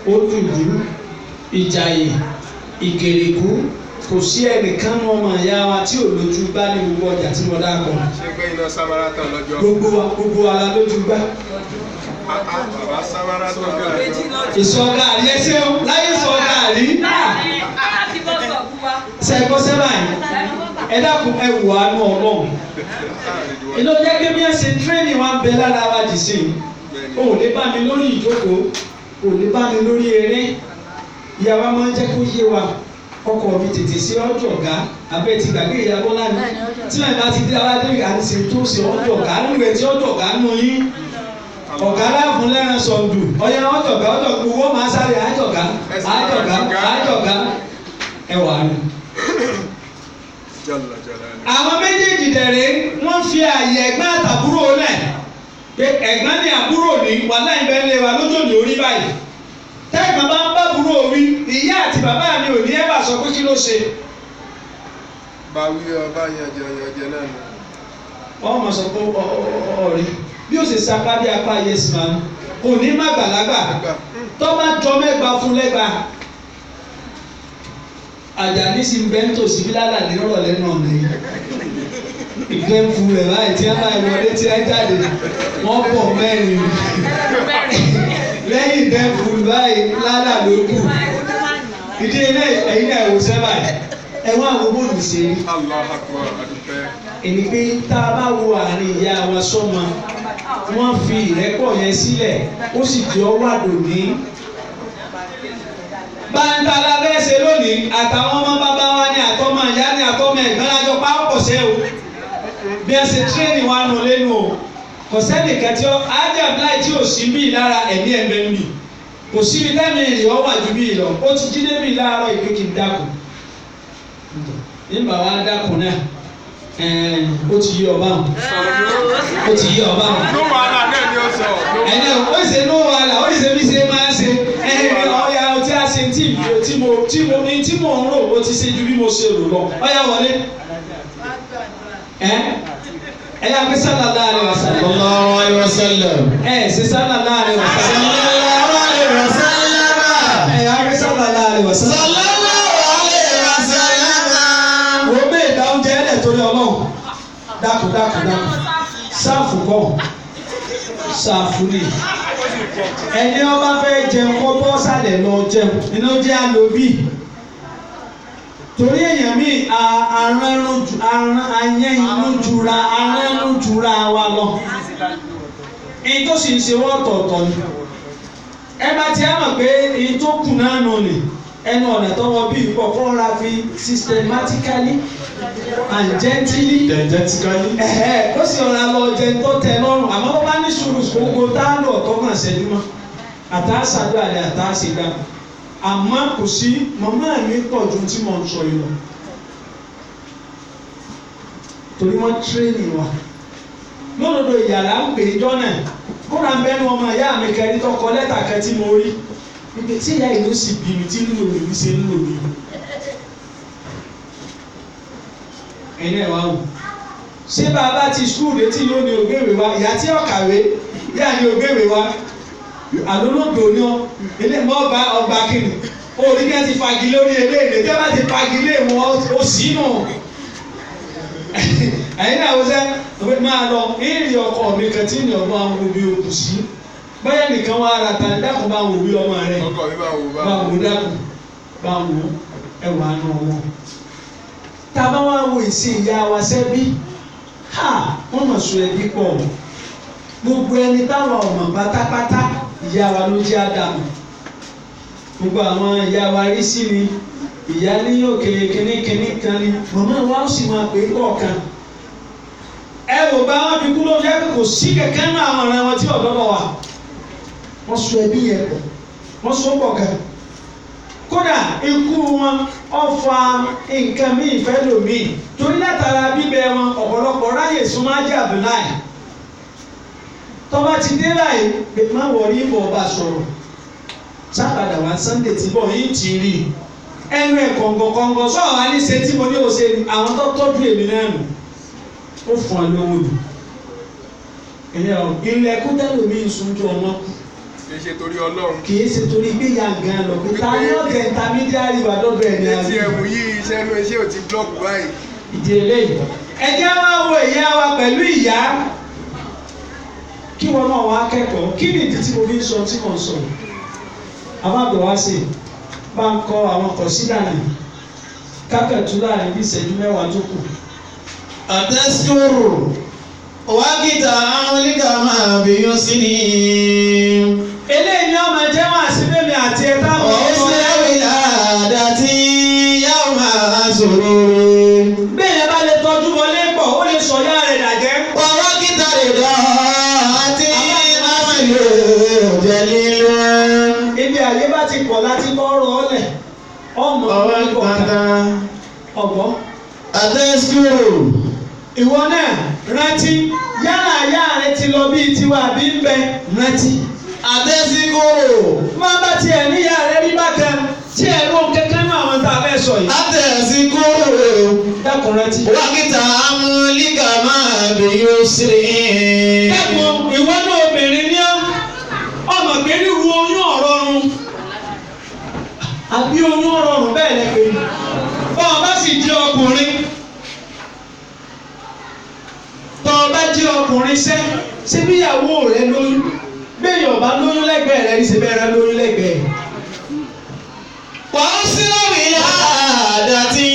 ó dùdú Ìjàyè Ìkèrèkú kò sí ẹnìkan ní ọmọ ìyá wa tí ò lójú gbá ní gbogbo ọjà tí mo dákọ̀. ṣé gbé iná sámárà tán lọ́jọ́. gbogbo wa la lójú gbá. bàbá sámárà tán lọ́jọ́. ìsọ̀gàrí ẹsẹ̀ láyé ìsọ̀gàrí. sẹ́kọ̀ sẹ́bà yìí ẹ dákun ẹ wò àánú Ọlọ́run. inú jẹ́ kí bí ẹ ṣe tírénì wa ń bẹ lára wa dì sí i. o ò lè bá mi lórí ìjókòó o ò lè bá mi lórí eré. ìyàwó máa ń jẹ́ kó yé wa ọkọ mi tètè sí ọjọ́ ọ̀gá abẹ́ ti gbàgbé ìyàwó lánàá tí wọ́n bá ti dé aládé àti tó ṣe ọjọ́ ọ̀gá nígbà tí ọjọ́ ọ̀gá nù yín ọ̀gá láàfún lẹ́rìn sọ̀dù ọ̀yà ọjọ́ ọ̀gá gbogbo máa sáré àjọ̀gá ẹwà rẹ̀. àwọn méjèèjì dẹ̀rẹ̀ wọ́n fi àyè ẹ̀gbọ́n àtàbúrò lẹ̀ pé ẹ̀gbọ́n ní àbúrò ní wàhálà ìbẹ̀lẹ̀ wa lójó ní orí báyìí tẹ́gbọ̀n bá ń bá àbúrò wí ìyá àti bàbá mi ò ní ẹ̀ bá sọ pé kí ló ṣe. báwí ọba yànjẹ náà ni. wọ́n mọ̀ sọ pé ọ̀rẹ́ bí ó ṣe sapá bí apá yẹsì máa ń kò ní má gbàlagbà tó bá jọ mẹ́gbàá fún lẹ́gbàá. Àjàní sì ń bẹ́ ń tòsí bí lálà ní ọ̀rọ̀ lẹ́nu ọ̀nà yìí. Ìgbẹ́ ń fu rẹ̀ báyìí tí wọ́n bá ìwọlé tí wọ́n jáde wọ́n pọ̀ mẹ́rin. Lẹ́yìn ìgbẹ́ ń fu báyìí lálà ló kù. Ìdí ilé ẹ̀yin náà wò sẹ́bà ẹ̀wọ̀n àwọn bóòlù ṣe rí. Èmi pé tá a bá wo àárín ìyá wa sọ́mọ wọ́n fi ìrẹ́pọ̀ yẹn sílẹ̀ ó sì jẹ́ ọwádò ní. Báńtàlá bẹ́ẹ̀ ṣe lónìí àtàwọn ọmọ bàbá wa ní àtọmọ ìyá ní àtọmọ ẹ̀gbọ́n lájọ pápọ̀ ṣe o bí ẹ ṣe tírénì wa nù lẹ́nu o kò sẹ́nìkan tí ó ájá bláì tí ò sí bí lára ẹ̀mí ẹ̀mẹ́ mi kò síbi tẹ́mi ìrìn ọ̀wà ju bí lọ ó ti jí débi láàárọ̀ ìpè kí n dákun nígbà wa dákun náà ó ti yí ọba hàn ó ti yí ọba hàn ló wàhálà náà ni ó sọ. ẹ̀yẹ ó ṣe ló wàhálà ó ṣe bí ṣe máa ṣe ọ̀ya ọtí àṣẹ tí mo ń rò ó ti ṣe ju bí mo ṣe rò lọ ọ̀ya wọlé ẹ̀yà pé sallallahu alaihi wasallam. Sallallahu alaihi wasallam. Ṣe sallallahu alaihi wasallam. Sallallahu alaihi wasallam. Ẹ̀yà pé sallallahu alaihi wasallam. Sallallahu alaihi wasallam. Wo bẹ́ẹ̀ dá oúnjẹ ẹ̀dẹ̀ torí Ọlọ́run dákun sáàfù kọ́ sáàfù ni ẹni ọba fẹ́ jẹun kọ́ bọ́ sálẹ̀ lọ jẹun iná jẹ́ àlòbí torí èèyàn mi arẹ́nu jura wa lọ èyí tó sì ń ṣe wọ́n ọ̀tọ̀ọ̀tọ̀ ni ẹ bá ti á mọ̀ pé èyí tó kù náà nù ni ẹnu ọ̀nà tó wọ bí ìpọ̀ kọ́ ra fi systematically and gently ó sì ọ̀rọ̀ àlọ́ jẹ tó tẹ lọ́rùn àmọ́ bó bá ní sùúrù gbogbo tá a lọ ọ̀tọ̀ kan ṣẹ́jú mọ́ àtàṣàdúrà ni àtàṣègbà àmọ́ kò sí màmá mi pọ̀ ju tí mo ń sọ yìí lọ torí wọ́n tírénì wa lódodo ìyàrá ń pè é jọ́nà kóra ń bẹ́nu ọmọ ìyá mi kẹrin tó kọ lẹ́tà kan tí mo rí ibi tí ìyá ìlú sì bí mi tí ń lò mí ṣe ń lò mí ẹ̀yin ẹ̀ wá wò ṣé bàbá ti skul létí yóò ní ògbéwè wa ìyá tí ó kàwé yá ní ògbéwè wa àlólógbò ní ọ ilé mọ́ ọgbà kìnnì orí kẹ́ ti fagi lórí eléyìí tí wọ́n bá ti fagi lé wọn ó sì nù ẹ̀yin náà wọ́n sẹ́ máa lọ ìrì ọkọ mi kan tí ní ọmọ àwọn òbí òkú sí báyẹ̀ nìkan wá ara ta dákun bá wò bí ọmọ rẹ̀ ọkọ mi bá wò dákun bá wò ẹwà nù wọn. Tábà wá wo ìsìn ìyá wa sẹ́bí wọ́n mọ̀ sọ ẹbí pọ̀ gbogbo ẹni táwọn ọmọ pátápátá ìyá wa ló jẹ́ àdàmú gbogbo àwọn ìyá wa rí sí ni ìyá ní òkè kínníkínní kan ni màmá wa ó sì máa pè é kọ̀ọ̀kan ẹ wò bá wọn fi kú ló jẹ́ pé kò sí kẹ̀kẹ́ náà àwọn ọ̀rẹ́ wọn tí ọ̀dọ́dọ̀ wà wọ́n sọ ẹbí yẹn pọ̀ wọ́n sọ pọ̀ gan kódà ikú wọn ọ̀fà nǹkan míì fẹ́ lòmíì torí látara bíbẹ wọn ọ̀pọ̀lọpọ̀ ráyè súnmọ́ ajé Abdullahi tọ́ba ti dé báyìí pé má wọrí ìbò ọba sọ̀rọ̀ sábàdà wá Sunday tí bọ̀ yín ti rí ẹnu ẹ̀ kọ̀ǹgọ̀kọ̀ǹgọ̀ sọ̀rọ̀ wá ní ṣe tí mo ní òṣè àwọn tó tọ́jú èmi náà nù ó fún ọ lówó lù ilẹ̀ kúndẹ́lù mi ń sunjú ọmọ kù kì í ṣe torí Ọlọ́run. kì í ṣe torí gbé ya gan lọ pé ta ni ọ̀gẹ̀ intermediary wà lọ́dọ̀ ẹ̀ ní etí ẹ̀mú yìí iṣẹ́ inú iṣẹ́ ò ti blọ́ọ̀kù báyìí. ìdí eléyìí ẹjẹ́ máa wo ìyá wa pẹ̀lú ìyá kí wọn náà wá kẹ́kọ̀ọ́ kí ni ìdí tí mo fi ń sọ tí mo ń sọ àbábọ̀ wá sí bá ń kọ́ àwọn kọ̀sídà ní kákẹ́tù láàrin bí ìṣẹ́jú mẹ́wàá tó kù. àtẹ́síkòrò wákìtà amúlíkà máa bí yóò sí ni. eléyìí ni ọmọ jẹ́ wá sí bẹ́ẹ̀ mi àti ẹ̀ táwọn ọ̀sẹ̀ àwìlà àdàtì yàwó máa sọ̀rọ̀. bẹ́ẹ̀ yẹn bá lè tọ́jú wọlé pọ̀ ó lè sọ yá rẹ̀ dàjẹ́. wákìtà rẹ̀ dán àti àmàlẹ́ òjẹ̀lì lọ. ibi àyè bá ti pọ̀ láti bọ́ ọ̀rọ̀ ọ̀lẹ̀ ọmọ ọwọ́ kankan. ọ̀gbọ́n. àtẹ́síkòrò. ìwọ náà rántí yálà ayá rẹ ti lọ bíi tiwa àbí ń bẹ rántí. àtẹ́síkòrò. má bá tiẹ̀ níyà rẹ rí bákan tí ẹ ló ń kẹ́kẹ́ náà àwọn tá a fẹ́ sọ yìí. àtẹ́síkòrò. dákun rántí. wákìtà amúlíkà máa bí yóò sí ni. dákun ìwọ náà obìnrin ní ọmọ pé ríru oyún ọ̀rọ̀run àbí oyún ọ̀rọ̀run bẹ́ẹ̀ lẹ́pẹ́ bọ́ọ̀ bá sì jẹ́ ọkùnrin tọ́ ọ bá jẹ́ ọkùnrin ṣé bíyàwó rẹ lóyún bẹ́ẹ̀ ọba lóyún lẹ́gbẹ̀ẹ́ rẹ ṣe bẹ́ẹ̀ rẹ lóyún lẹ́gbẹ̀ẹ́. wọ́n sí lómìnira àdàtì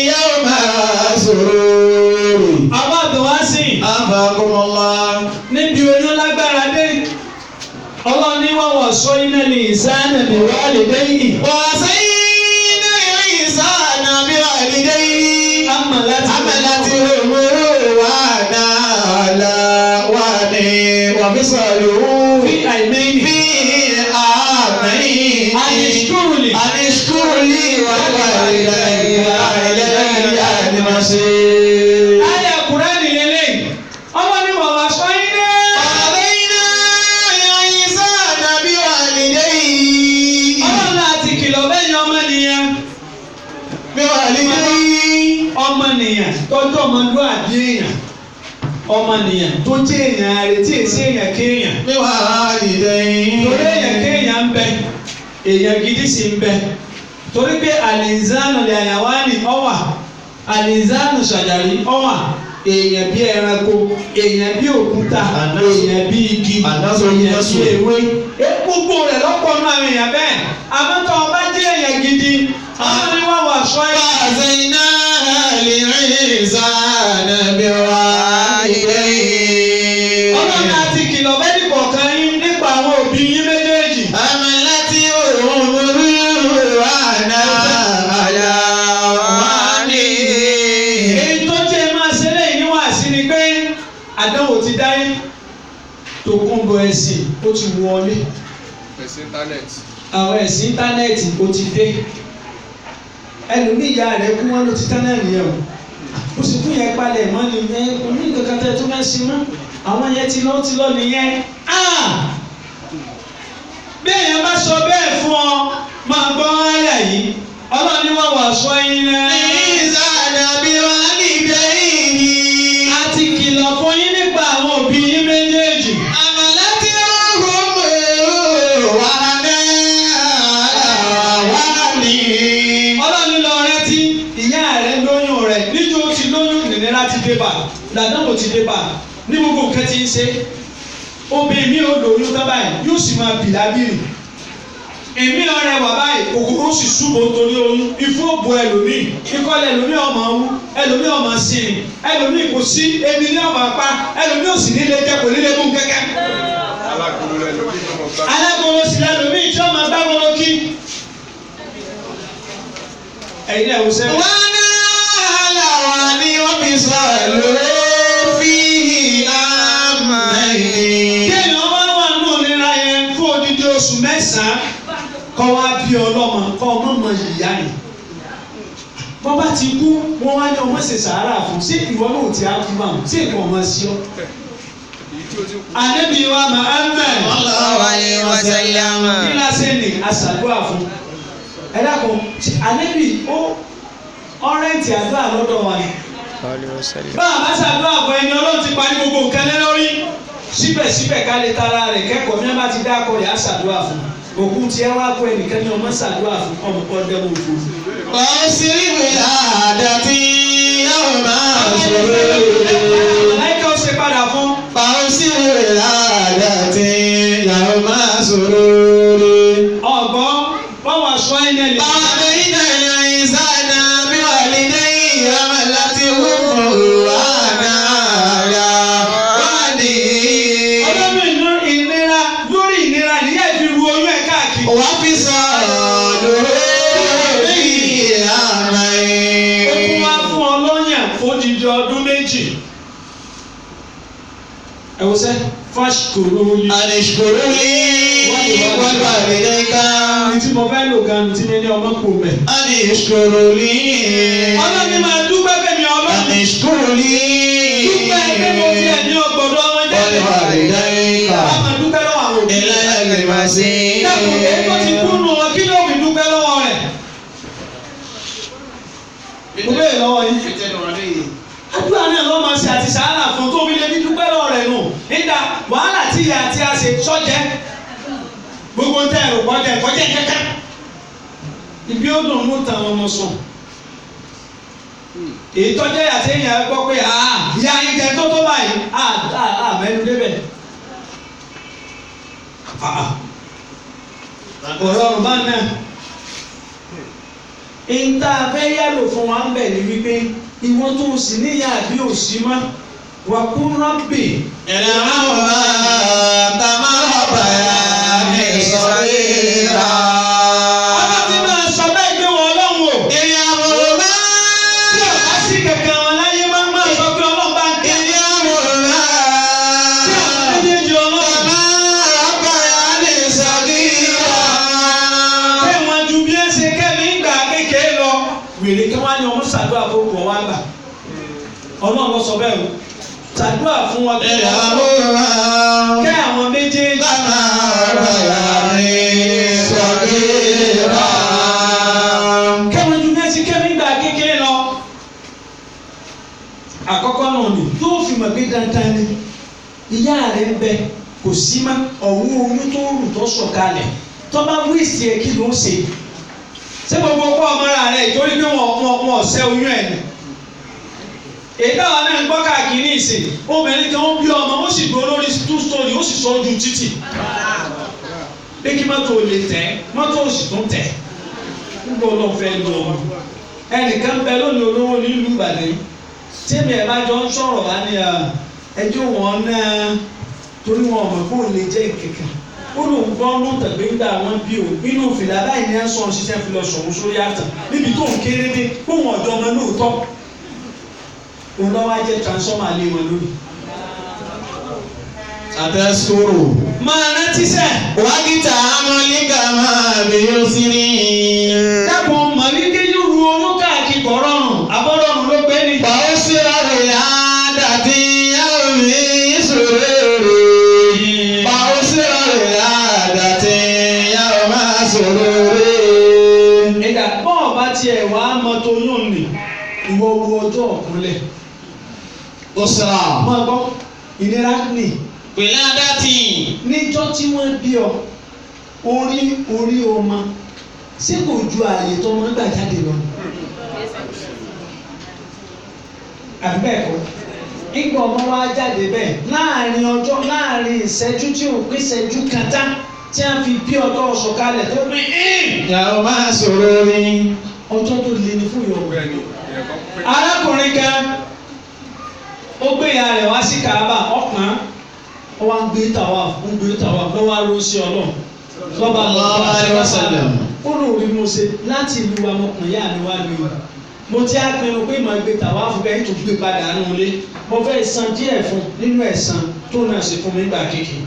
yóò máa sọ̀rọ̀. àwọn àgbẹ̀ wá sí àbákọ́mọ́lá. níbi oyún lágbára dé ọlọ́ni wọ́n wọ̀ sọ iná ní ìsáná ní wàlẹ̀ dẹ́yìn. wọ́n sẹ́yìn náà ìsáná bí wàlẹ̀ dẹ́yìn. amalati òmùrù wà náà là wà ní wàmísàlù. fi àìmẹ́yìn. fi àmẹ́yìn. anishkuruli. anishkuruli wà wàlẹ̀ àdìmọ̀sí. ayé Kùránì lélẹ̀ ọlọ́ni wọ́n wọ̀ sọ iná. ọmọnìyàn tọ́jú ọmọlúwàbí èèyàn ọmọnìyàn tó jẹ́ èèyàn rẹ̀ tí èsì èèyàn kéèyàn. torí èèyàn kéèyàn ń bẹ èèyàn gidi sì ń bẹ torí pé àlìzánù lè àyàwá ni ọwà àlìzánù ṣàjàrí ọwà èèyàn bí ẹranko èèyàn bí òkúta èèyàn bí igi èèyàn bí ewé gbogbo rẹ̀ lọ́pọ̀ náà àwọn èèyàn bẹ́ẹ̀ àmọ́tọ́ ọba jẹ́ èèyàn gidi àwọn ni wọ́n wà sọ ẹ́. Fàzẹ́nà lè rìn sáànà bí wà ilé yìí. Ọlọ́run àti kìlọ̀ bẹ́ẹ̀ni kọ̀ọ̀kan yín nípa àwọn òbí yín méjèèjì. Àmì láti òun múlùú wà náà àlà wà ní. Èyí tó jẹ́ máa ṣe lẹ́yìn níwáàsí ni pé àdánwò ti dáyé tó kún bọ ẹ̀sìn ó ti wọlé. ẹ̀sìn íńtánẹ́ẹ̀tì. Àwọn ẹ̀sìn íńtánẹ́ẹ̀tì ó ti dé. Ẹlòmíì ìyá rẹ̀ kú wọn ló ti tán náà nìyẹn o. Ó sì fún yẹn palẹ̀ mọ́ ni ẹ oní nǹkan tẹ́ tó fẹ́ sin mọ́. Àwọn yẹn ti lọ nìyẹn. Bí èèyàn bá sọ bẹ́ẹ̀ fún ọ, máa gbọ́ àyà yìí. Ọlọ́run ni wọ́n wà sọ yín náà. Ìsànà bí wà níbẹ̀ yìí. A ti kìlọ̀ fún yín nípa àwọn òbí yín méjèèjì. Àmì láti òun múlùú wà náà wà ní. Ọlọ́run lọ rántí ìyá rẹ̀ lóyún rẹ̀ níjó ti lóyún nìnira ti dé bá làdánwò ti dé bá ní gbogbo nǹkan ti ń ṣe obìnrin mi ò lóyún tán báyìí yóò sì máa bì lábìrì èmi ọ̀rẹ́ wà báyìí kòkòrò sì ṣubú torí oyún ifú òbò ẹlòmíì ìkọlẹ̀ ẹlòmíì ọmọ ọ̀hún ẹlòmíì ọmọ sínì ẹlòmíì kò sí ebi ní ọmọ apá ẹlòmíì ò sì nílé jẹ kò nílé mú kẹ́kẹ́. alákòóló ẹlòmíì tó mọ̀ gbá. alákòóló sì lẹ́lòmíì tí ọmọ gbá wọn lọ kí. ẹ̀yin náà wò sẹ́yìn. Wọ́n náà làwọn ni wọ́n fi sọ̀rọ̀ fi àmàlẹ́. Kéèyàn wá wà nù nira yẹn fún odidi oṣù mẹ́sàn-án kọ́ wá bí ọlọ́mọ kọ́ ọmọ mọ ìyá yìí. Bọ́ bá ti kú, wọ́n wá ní ọmọ ṣe sàárà fún ṣé ìwọ náà ti á kú báwọn ṣé ìwọ ọmọ sí ọ. Ànábì wa Muhammad Sallallahu alaihi wasallam. kí lásẹ̀ ní aṣàdúrà fún. Ẹ dákun, Ànábì ó ọ̀rẹ́ǹtì àdúrà lọ́dọ̀ wa ni. Bá a bá ṣàdúrà fún ẹni Ọlọ́run ti parí gbogbo nǹkan lé lórí. síbẹ̀síbẹ̀ ká lè tara rẹ̀ kẹ́kọ̀ọ́ mi bá ti dá akọ rẹ̀ á ṣàdúrà fún òkú tiẹ̀ wá kó ẹnìkan ní ọmọ ṣàdúrà fún ọmọ kan dẹ́mu òfò. Wàásìrì àdàtì yóò máa sọ̀rọ̀. láìka ó ṣe padà fún. Wàásìrì àdàtì yóò máa sọ̀rọ̀. ọ̀gbọ́n wọ́n wá sọ ẹ́ nẹ́ni. Bàbá iná ìlà ìsáná bí wà lè dé ìyàmà láti wúkọ̀ wà náà wà ní. ọlọ́run ìnira lórí ìnira níyà ìfi ru oyún ẹ̀ káàkiri. Wà fi sọ̀rọ̀ lórí ìyàmà yìí. ó tún wá fún ọ lọ́yàn fódìdí ọdún méjì. ẹ wò sẹ́ fáṣkòrò yìí. Àdìsíkòrò yìí wọ́n bá lè dé ká. tí mo fẹ́ lò gan tí mi ní ọmọ kò mẹ́. Àdìsíkòrò yìí. ọlọ́ni máa dúpẹ́ fẹ́mi ọlọ́run. Àdìsíkòrò yìí. dúpẹ́ pé mo fi ẹ̀mí ọgbọ̀dọ̀ ọmọ jáde. Wọ́n bá lè dé ká. wọ́n máa dúpẹ́ lọ́wọ́ àwọn òbí. Ilé ẹgbẹ́ máa sí. dẹ́kun èyí tó ti kú nù wọn kí ló fi dúpẹ́ lọ́wọ́ rẹ̀. mo bẹ́ẹ̀ lọ́wọ́ yìí. àdúrà náà ló máa ṣe àti sàárà fún tó fi lè fi dúpẹ́ lọ́wọ́ rẹ̀ nù. nígbà wàhálà tí ìyá àti àṣẹ sọ́jẹ́ gbogbo tẹ ẹ̀rọ kọjá kẹ́kẹ́. ibi ó dùn mú tàwọn ọmọ sùn. èyí tọ́jú ẹ̀yà tí èèyàn gbọ́ pé ìyá yín jẹ tó tó báyìí mẹ́nu débẹ̀. ọ̀rọ̀ ọ̀rùn bá náà. ìta fẹ́ yálò fún wa ń bẹ̀ ní wípé ìwọ́n tó sì níyà bí òsì mọ́ wà kú rọ́bì. Ẹ̀rẹ̀ àwọn àtàmà ọ̀bà ní ìsọ̀ríra. ọlọ́run ti máa sọ bẹ́ẹ̀ gbé wọn ọlọ́run o. Ìyàwó máa. tí ọ̀gá sí kankan wọn láyé máa sọ pé ọlọ́run bá ń kẹ́. Ìyàwó máa. tí àwọn méjèèjì ọlọ́run. Àtàmà ọ̀bà ní ìsọ̀ríra. pé wọn ju bí ẹ ṣe kẹ́mi ń gbà kékeré lọ. wèrè kí wọ́n á ní ọmọ ṣàdúrà fún wọn wá gbà. ọlọ́run lọ sọ bẹ́ẹ̀ o. ṣàdúrà fún wọn kí Ìyàwó máa. kẹ́ àwọn méjèèjì. Àtàmà ọ̀bà ní ìsọ̀ríra. kẹ́wọn ju bí ẹ ṣe kẹ́mi ń gbà kékeré lọ. àkọ́kọ́ náà ni yóò fi mọ̀ pé dandan ni ìyá rẹ̀ ń bẹ kò sí má ọ̀hún oyún tó rù tó sọ̀kalẹ̀ tó bá wíìsì ẹ̀ kí ló ń ṣe. ṣé gbogbo ọkọ ọmọ rẹ̀ ìtorí pé wọn ọ̀sẹ̀ oyún ẹ̀ ni. èyí táwọn náà ń gbọ́ káàkiri ìsìn obìnrin kan ń bí ọmọ ó sì gbó lórí two story ó sì sọ ojú títì. pé kí mọ́tò lè tẹ̀ mọ́tò ó sì tún tẹ̀. nígbà olóhùn fẹ́ lu ọmọ ẹnìkan bẹ lónìí olówó nílùú Ìbàdàn tẹ́mi ẹ̀ bá jọ ń sọ̀rọ̀ wá ní ẹjọ́ wọn náà torí wọn ọmọ kó lè jẹ́ kankan ó lóun gbọ́ ló tẹ̀gbẹ́ ń gbà wọ́n bí o nínú fìlà báyìí ní ẹ̀sán ṣiṣẹ́ fi lọ sọ̀rọ̀ sórí àtàn níbi tó ń kéré dé kó wọn ọ̀dọ́ ọmọ lóòótọ́ òun lọ́wọ́ á jẹ́ transformer lé wọn lónìí. Àtẹ̀sùrù. máa rántí sẹ́. Wákìtà amọ̀líkà máa bí ó sí ní. dákun mọ̀lídé yóò ru oyún káàkiri kọ̀ rọrùn abọ́rọ̀rùn ló gbé ní. Bàó síra rẹ̀ àdàtì yàwó mi sòrò rè. Bàó síra rẹ̀ àdàtì yàwó máa sòrò rè. ìdá bọ́ọ̀ bá tiẹ̀ wá mọ́tò yóò nì ìwọ wo ọjọ́ ọ̀kúnlẹ̀. Ó sara. máa gbọ́ ìnira nì. Pèlè àdàtì. níjọ́ tí wọ́n bí ọ orí ọmọ ṣé kò ju ààyè tó ọmọ gbà jáde lọ. àbí bẹ́ẹ̀ kọ́ nígbà ọmọ wa jáde bẹ́ẹ̀ láàrin ìṣẹ́jú tí ò pé ìṣẹ́jú kan tá tí a fi bí ọjọ́ ọ̀ṣọ̀kalẹ̀ tó pín Yàwó máa sòrò rè. ọjọ́ tó le ní fún ìyọ̀wọ̀. bẹ́ẹ̀ ni ìyẹn kan pé. arákùnrin kan ó gbé ìyá rẹ̀ wá sí Kaaba ọ̀pọ̀n ó wá ń gbé tàwa lọ́wọ́ aró sí ọlọ́run lọ́ba Sallallahu alaihi wasallam. ó lò rí mo ṣe láti ìlú wa ọmọkùnrin yá mi wá ní o mo ti á pinnu pé màá gbé tàwa fún bẹ́ẹ̀ tó gbé padà nù lé mo fẹ́ san díẹ̀ fún nínú ẹ̀san tó náà ṣe fún mi gbà kékeré.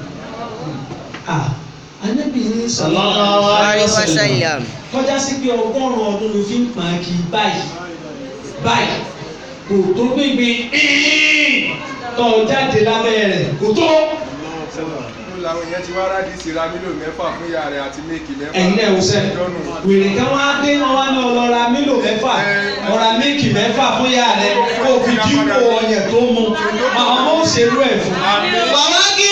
Ànábì ní Sallallahu alaihi wasallam. kọjá sí pé 100 ọdún ló fi ń pàn kí báyìí kò tó gbégbé tó jáde lábẹ́ rẹ̀ kò tó. làwọn èèyàn ti wá rádìsì ra mílò mẹ́fà fún ìyá rẹ̀ àti méèkì mẹ́fà. ẹ̀yin náà wùsẹ̀ wèrè kan wá dé wọn wá ní ọlọ́ra mílò mẹ́fà ọ̀ra méèkì mẹ́fà fún ìyá rẹ̀ kó fi dípò ọyàn tó mu àwọn ọmọ òṣèlú ẹ̀ fún. Bàbá kí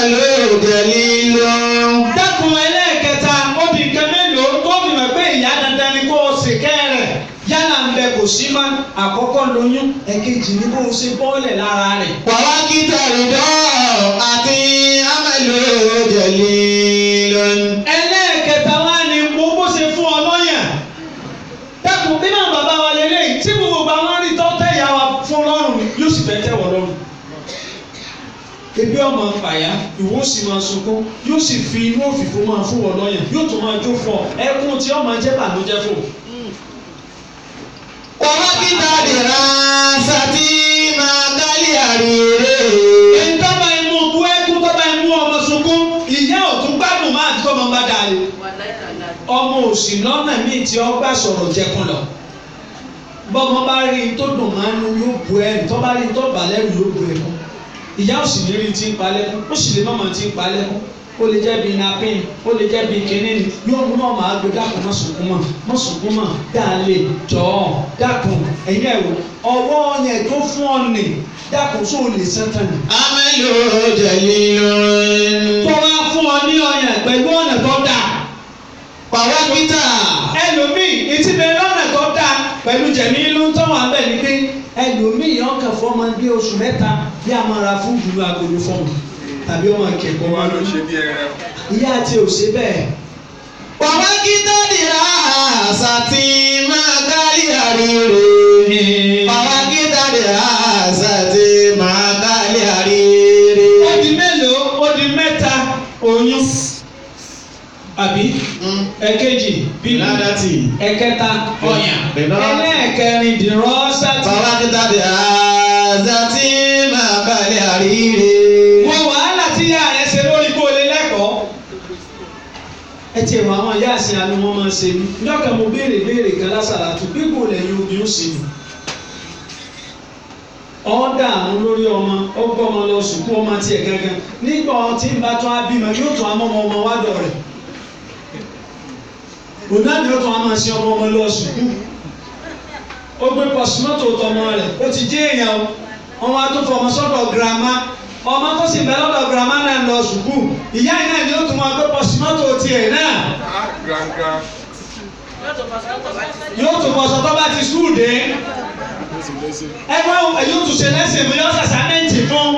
amalu dalilun. dákun ẹlẹ́ẹ̀kẹta ó di nǹkan mélòó tó fi mọ̀ pé ìyá dandan ni kó o sì kẹ́rẹ̀ yálà ń bẹ kò sí mọ́ àkọ́kọ́ lóyún ẹ̀kejì ní bó o ṣe bọ́ọ̀lẹ̀ lára rẹ̀. Wàá kíta rìndọ́ àti amalu dalilun. ẹlẹ́ẹ̀kẹta wá ní bó ṣe fún ọ lọ́yàn dákun bí náà bàbá wa lélẹ́yìn tí gbogbo àwọn rí tọ́tẹ̀ ìyá wa fún lọ́rùn yóò sì fẹ́ tẹ̀wọ̀ lọ́rùn. ebi ọmọ àpàyà ìwọ sì máa sunkún yóò sì fi inú òfìfo máa fún wọn lọ́yàn yóò tún máa jó fún ọ ẹkún tí ọmọ jẹ́ bànújẹ́ fún. Wàá kíta dìrà sátì máa dálé àríre. ẹni tó bá imú bú ẹkún tó bá imú ọmọ sunkún ìyá ọ̀tún gbádùn máa ti tọ́ ọmọ bá dalẹ̀. ọmọ òsì lọ́nà míì tí ọ gbà sọ̀rọ̀ jẹkun lọ. bọ́mọ bá rí i tó dùn máa ń nu yóò bu ẹ̀rù tó bá rí i tó bà lẹ́rù yóò bu ẹ̀rù. ìyá òsì ní rí ti ń palẹ̀ kún ó sì lè má máa ti ń palẹ̀ kún ó lè jẹ́ bíi napin ó lè jẹ́ bíi kínní yóò mú náà máa gbé dákun má sunkún mọ́ dáálé jọ̀ọ́ dákun ẹ̀yin ẹ̀ wò ọwọ́ yẹn tó fún ọ nì dákun sóò lè sẹ́tàn ní. Amalu dalilun. tó bá fún ọ ní ọyàn pẹ̀lú ọ̀nà tó dáa. Wàá kíta. ẹlòmíì etí bẹ lọ́nà tó dáa pẹ̀lú jẹ̀mí ló ń tọ́wọ́ abẹ́ ni pé ẹlòmíì ọkàn fọmọ bí oṣù mẹ́ta bí a máa ra fún ìlú agolo fọ́ọ̀mù tàbí ọmọ ìkẹ́kọ̀ọ́ wọn ló ṣe bí ẹran. ìyá àti òṣè bẹ́ẹ̀. Wàá kíta dìrà sátì máa dálé àríre. Wàá kíta dìrà sátì máa dálé àríre. ó di mélòó ó di mẹ́ta oyún àbí ẹ̀kejì bíbí Ládàtì. ẹ̀kẹta ọyàn Bẹ̀rẹ̀. ẹlẹ́ẹ̀kẹrin dìrọ́sàtì. Wàá kíta dìrà sátì máa dálé àríre. wọ́n wàhálà tí ìyá rẹ̀ ṣe lórí kó lè lẹ́kọ̀ọ́. ẹ tiẹ̀ wọ àwọn ìyá àsìn àánú wọn máa ń ṣe mí lọ́kàn mo béèrè kan lásàlátù gbígbó lẹ́yìn obìnrin sí mi. ọ̀dà àwọn lórí ọmọ ọgbọ́n ọmọ lọ sùkú ọmọ tiẹ̀ gangan nígbà tí ń bá tún á bímọ yóò tún á mọ́ ọmọ wádọ̀ rẹ̀. òun náà ni ó tún á máa ṣe ọmọ lọ sùkú. ó gbé pọ̀símọ́tò tọmọ rẹ̀ ó ti jẹ́ èèyàn wọn wá tó fọmọ sọ́dọ̀ girama ọmọ tó sì bẹ lọ́dọ̀ girama náà lọ sùkú ìyá yìí náà ni ó tún máa gbé pọ̀símọ́tò tiẹ̀ náà yóò tún bọ̀ sọ́tọ́ bá ti sùkúù dé ẹgbẹ́ yóò tún ṣe lẹ́sìn mi yóò ṣàṣàmẹ́ǹtì fún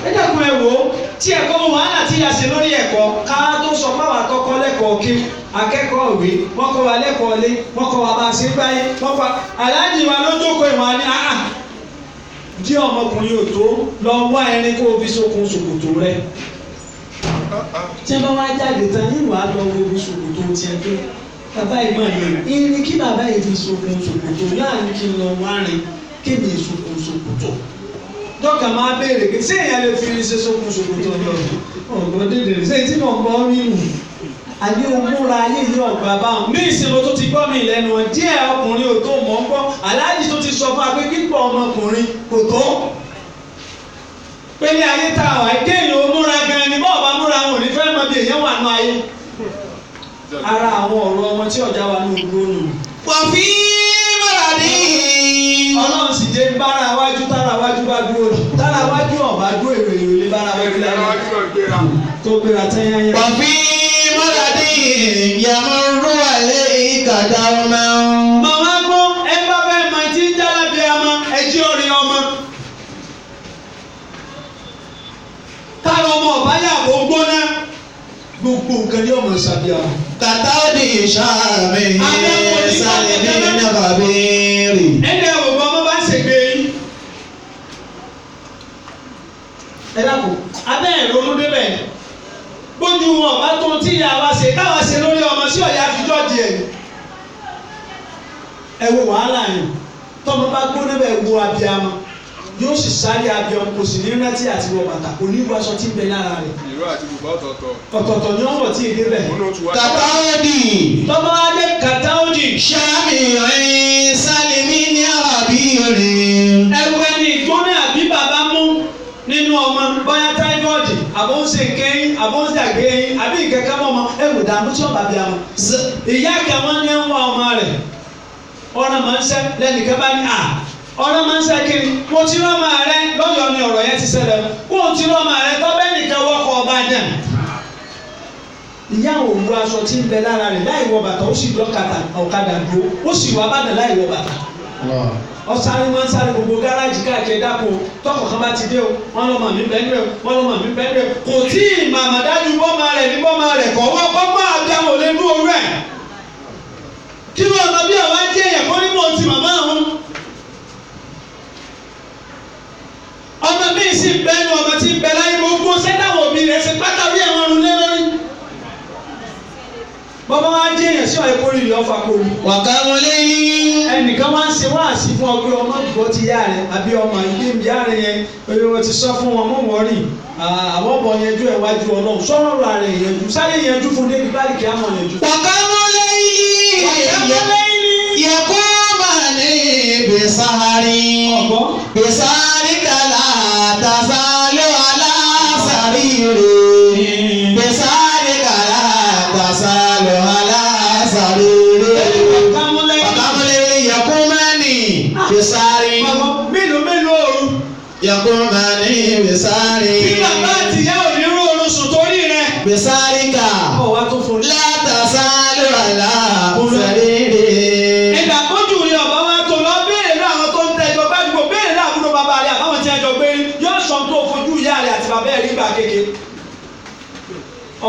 ẹ̀dẹ́kun ẹ̀ wò tí ẹ̀kọ́ wàhálà tí a ṣe lórí ẹ̀kọ́ ká tó sọ fáwọn akọ́kọ́ lẹ́kọ̀ọ́ kí akẹ́kọ̀ọ́ ìwé wọ́n kọ́ wa lẹ́kọ̀ọ́ lé wọ́n kọ́ wa bá a ṣe gbáyé wọ́n kọ́ aláàjì wa lójókòó ìwà ni jí ọmọkùnrin ò tó lọ wá ẹni kó o fi sókun ṣòkòtò rẹ tí wọ́n bá wá jáde tán yín wàá lọ wo ibi ṣòkòtò tiẹ̀ tó bàbá yìí máa yẹ irin kí bàbá yìí fi sókun ṣòkòtò láàrin kí n lọ wá rin kébì sókun ṣòkòtò dọ́kà máa béèrè pé ṣé èèyàn lè fi irin ṣe sókun ṣòkòtò lọ ọ̀gbọ́n dédé ṣé tí mo gbọ́ nínú àbí òmúra ayé yìí ọ̀gbà báwọn ní ìsinmi tó ti gbọ́ mi lẹ́nu wọn díẹ̀ ọkùnrin ò tó mọ̀ ń gbọ́ aláàjì tó ti sọ fún wa pé kíkọ́ ọmọkùnrin kò tó pélé ayé tá a wà kéèyàn òmúra gan ni bọ́ọ̀ bá múra wọn ò ní fẹ́ mọ bí èèyàn wà nù ayé ara àwọn ọ̀rọ̀ ọmọ tí ọ̀já wa ní ogun ònù. Wọ́n fi mọ́ládé. Ọlọ́run sì jẹ́ bára wájú tára wájú bá dúró tára wájú ọ̀bá dúró èrò èrò lé bára wájú láyé tó gbéra tẹ́yẹ́yẹ́. Wọ́n fi mọ́ládé yàmúrú àlẹ́ ìkàdá ọmọ. Màmá gbọ́ ẹ bá fẹ́ máa ti ń jálábí ọmọ ẹjí orin ọmọ. Táwọn ọmọ ọ̀bá yàgò gbóná gbogbo nǹkan ní ọmọ ìsàbíà. Kàtà òdì ìṣàmì sálẹ̀ ní nàbàbẹ́rì. Ẹni ẹ̀ wò ọmọ bá ń ṣègbè yín. Ẹ dàpọ̀ abẹ́ ẹ̀ ronú débẹ̀ gbójú wọn ọ̀bá tó tí ìyá wa ṣe káwa ṣe lórí ọmọ sí ọ̀yà àfijọ́ di ẹ̀. Ẹ wo wàhálà yẹn tọ́mọ bá gbóná bẹ́ẹ̀ wo abiyamọ yóò sì sáré abiyamọ kò sì ní rántí àti wọ bàtà kò ní wọ aṣọ tí ń bẹ lára rẹ̀. ìró àti bùbá ọ̀tọ̀ọ̀tọ̀. ọ̀tọ̀ọ̀tọ̀ ni wọ́n wọ̀ tí èdè bẹ̀. Kàtà òdì. tọ́mọ adé kàtà òdì. Ṣáàmì ọ̀hìn sálẹ̀mí ní àbíyèrè. ẹgbẹ́ ni ìgbóná àbí bàbá mú nínú ọmọ bóyá táífọ́ọ̀dì àbóńṣe kẹ́yìn àbóńṣe àgbẹ̀yìn àbí ìkẹ́kẹ́ mọ́ ọmọ ẹ̀wù dààmú tí ọba bí amọ̀. ìyá kẹwọn ní ń wá ọmọ rẹ̀ ọ̀nà máa ń sẹ́ lẹ́nìkan bá ní ọ̀rọ̀ máa ń ṣe kiri mo ti rán ọmọ rẹ lọ́yọ̀ọ́ ni ọ̀rọ̀ yẹn ti ṣẹlẹ̀ kó o ti rán ọmọ rẹ tọ́bẹ́ nìkan wọ́kọ̀ ọba dẹ̀. ìyá òwú aṣọ tí ń bẹ lára rẹ̀ láì wọ bàtà ó sì lọ́kadà ọ̀kadà dúró ó sì wá bàdàn láì wọ bàtà. ọ̀sáré máa ń sáré gbogbo gáràjì káàkiri dáko tọkọ̀ kan bá ti dé o wọ́n lọ́mọ mi bẹ́ẹ̀ o wọ́n lọ́mọ mi bẹ́ẹ̀ o kò tí ì màmá dájú bọ́mọ rẹ̀ ní bọ́mọ rẹ̀ kọ́ wọ́n kọ́kọ́ àbíyáwó lé ní orú ẹ̀ kí wọ́n ọmọ bí àwọn ajé èèyàn kọ́ ní mò ń ti màmá àwọn. ọmọ mi sì bẹ́ẹ̀ ni ọmọ ti ń bẹ láyé gbogbo sẹ́dáwọ̀ mi rẹ̀ ṣe pátá bí ẹ̀wọ̀n ọ̀run lé lórí. bọ́bá wa jẹ́ èèyàn sí ọ̀rẹ́ kórìí rẹ̀ ọ̀fà kórìí. wàkàmú lẹ́yìn. ẹnìkan wá ń ṣe wáàsí fún ọgbẹ́ ọmọ ìbọn ti yá rẹ̀ àbí ọmọ ilé ìyá rẹ̀ yẹn oye wọn ti sọ fún wọn mọ̀ wọ́rì àwọn ọmọ yẹnjú ẹ̀ wájú ọlọ́run sọ̀rọ̀ rẹ̀ yẹnjú sáré yẹnjú fún débi báyìí kí á mọ̀ yẹnjú. wàkàmú lẹ́yìn. yẹ̀kọ́ máa ní bisahari. bisahari kala tasalo alasari re. bisahari kala tasalo alasari re. wàkàmú lẹ́yìn yẹ̀kọ́ máa ní bisahari. mélòó ooru. yẹ̀kọ́ máa ní bisahari. bí bàbá àti ìyá ò ní rú oorun sùn torí rẹ̀. bisahari ka. ọ̀wá tó fún un. látàsálò alasari re. ìgbà kójú rí ọ̀bá wa tó lọ béèrè ní àwọn tó ń tẹjọ bá dùgbò béèrè ní àbúrò bàbá rẹ̀ àbáwọn tí ẹjọ gbé yóò sọ tó fojú ìyá rẹ̀ àti bàbá ẹ̀ rí gbà kéke.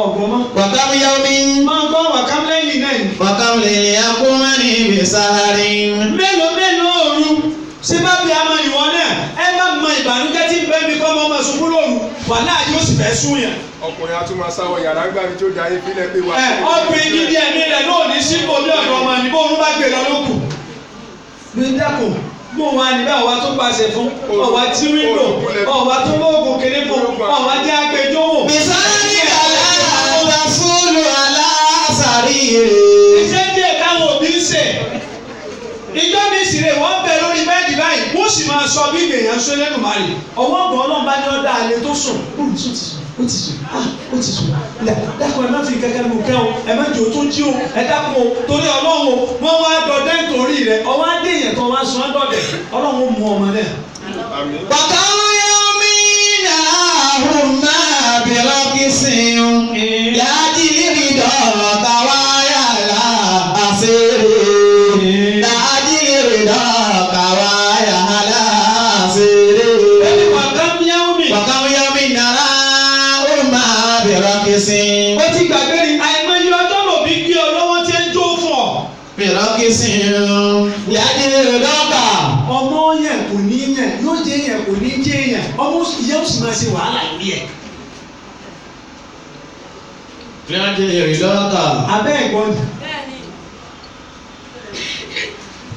ọ̀gbọ́n mọ́. wàkàmú yaomi. máa gbọ́ wàkàmú lẹ́yìn náà ni. wàkàmú lẹ́yìn akumani bisahari. mélòó ooru ṣé bá bí a mọ ìwọ náà ẹ má mọ ìbànújẹ́ tí bẹ́ẹ̀ mi kọ́ mọ́ ọmọ ṣubú lóru wà náà yóò sì fẹ́ sún yẹn. ọkùnrin atúmọ̀ sáwọ yàrá gbà mí tí ó da yín fílẹ̀ pé wà. ọkùnrin gidi ẹ̀mí rẹ̀ náà ní sípò ní ọ̀dọ̀ ọmọ ní bóun bá gbé lọ lókù. bí dákun bó wa ní bá ọwá tó pàṣẹ fún ọwá tí wíńdò ọwá tó lóògùn kéde fún ọwá jẹ́ agbẹjọ́wò. bisahari kala rasulu alasari re. iṣẹ́ díẹ̀ káwọn òbí ń ṣe ìjọ mi sì rè wọ́n bẹ lórí bẹ́ẹ̀dì báyìí wọ́n sì máa sọ bí èèyàn sọ lẹ́nu màrí ọwọ́ ọ̀gbọ́n ọlọ́run bá ní ọ̀dà àlè tó sùn ó ti sùn ó ti sùn ó ti sùn dákun ẹ má fi kankan mú kẹ́ o ẹ má jò tó jí o ẹ dákun o torí ọlọ́run o wọ́n wá dọ̀dẹ́ nítorí rẹ ọwọ́ adé yẹn tó wá sọ ẹ́ dọ̀dẹ̀ ọlọ́run mú ọmọ náà. wàkàmú yaomi nahuma birakisin yajiri dọ̀ọ̀ta wáyà la àṣírí. ó ti gbàgbé ni àìmọye ọjọ́ lòbí gbé ọ lọ́wọ́ tí ń jó fún ọ. birakisin yajiri dọ̀ọ̀ta. ọmọ yẹn kò ní yẹn yóò jẹ yẹn kò ní jẹ yẹn ọmọ ìyá ó sì máa ṣe wàhálà lórí ẹ. yajiri dọ̀ọ̀ta. abẹ́ ẹ̀gbọ́n ni.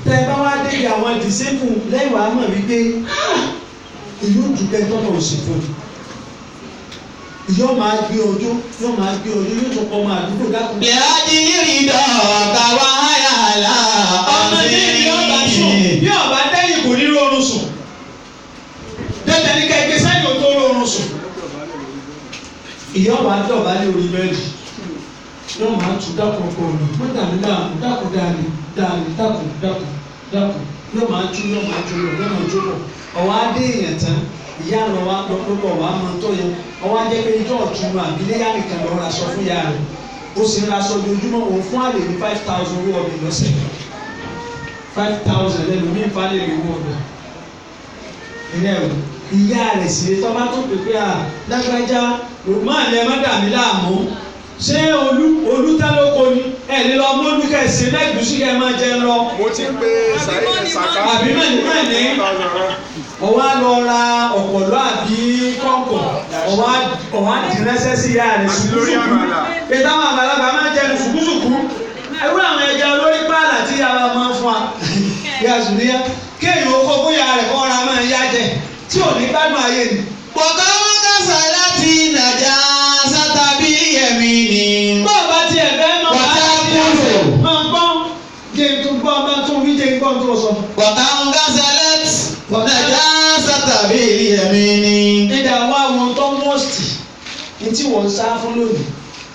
tẹ bá wá débi àwọn dìsẹ́kù lẹ́yìn wàá mọ̀ wípé ìlú dùgbẹ́ tọ́nà òsì fún mi. yóò máa gbé ọjọ́ yóò tó kọ́ máa dúró dákun. yajiri dọ̀ọ̀ta wáyà la ọmọ yìí ni ọba sùn bí ọba dẹ́yìn kò ní rọrùn sùn dẹ́tẹ̀ ní kẹ́kẹ́ sẹ́yìn ò tó rọrùn sùn. ìyá ọba dọ̀bá ní orí bẹ́ẹ̀dì yóò máa tún dákun kọ ọ̀nà wọ́n dàbí dákun dákun yóò máa tún yóò máa jókòó ọwọ́ adé èèyàn tán ìyá lọ wá lọ́pọ̀ wá mọ tó yẹ ọwọ́ ajẹ́ pé ijó ọ̀túnú àbílẹ̀yà nìkan lọ́ọ́ ra sọ fún ìyá rẹ̀ ó sì ń ra sọ lójúmọ́ òun fún àlè ní 5,000 owó ọbẹ̀ lọ́sẹ̀ 5,000 lẹ́nu mí fa lè rí owó ọbẹ̀ ilé ẹ̀rọ ìyá rẹ̀ sì lè tọ́ba tó pè pé lágbájá máa ní ẹ má dà mí láàmú ṣé olú tálókò ni ẹ ní lọ mọ́lú kẹsì mẹ́gùsí kẹ máa jẹ lọ. mo ti pé sàkà. àbí mẹ́ni ọwọ́ lọ ra ọ̀pọ̀lọ́ àbí kọ̀ǹkọ̀ ọwọ́ dìrẹ́sẹ̀ sí ìyá rẹ̀ ṣùkúṣùkú pé táwọn àgbàlagbà máa jẹ ní ṣùkúṣùkú ẹwú àwọn ẹja olórí pààlà tí yàrá máa ń fún wa yà sùnìyà kéèyàn ó kó bóyá rẹ̀ kọ́ ra máa yá jẹ tí ò ní gbádùn ayé ni. wàkàmú kásá láti nàjà sátàbí yẹmí ni. bọ́ọ̀ tiẹ̀ fẹ́ máa gbọ́ jẹ́ tó gbọ́ bá tó wí jẹ́ gbọ́ tó sọ. wàkàmú kásá láti nàjà sátàbí yẹmí ni. nígbà wá àwọn tó mọ́ọ̀sì ní tí wọ́n ń sá fún lónìí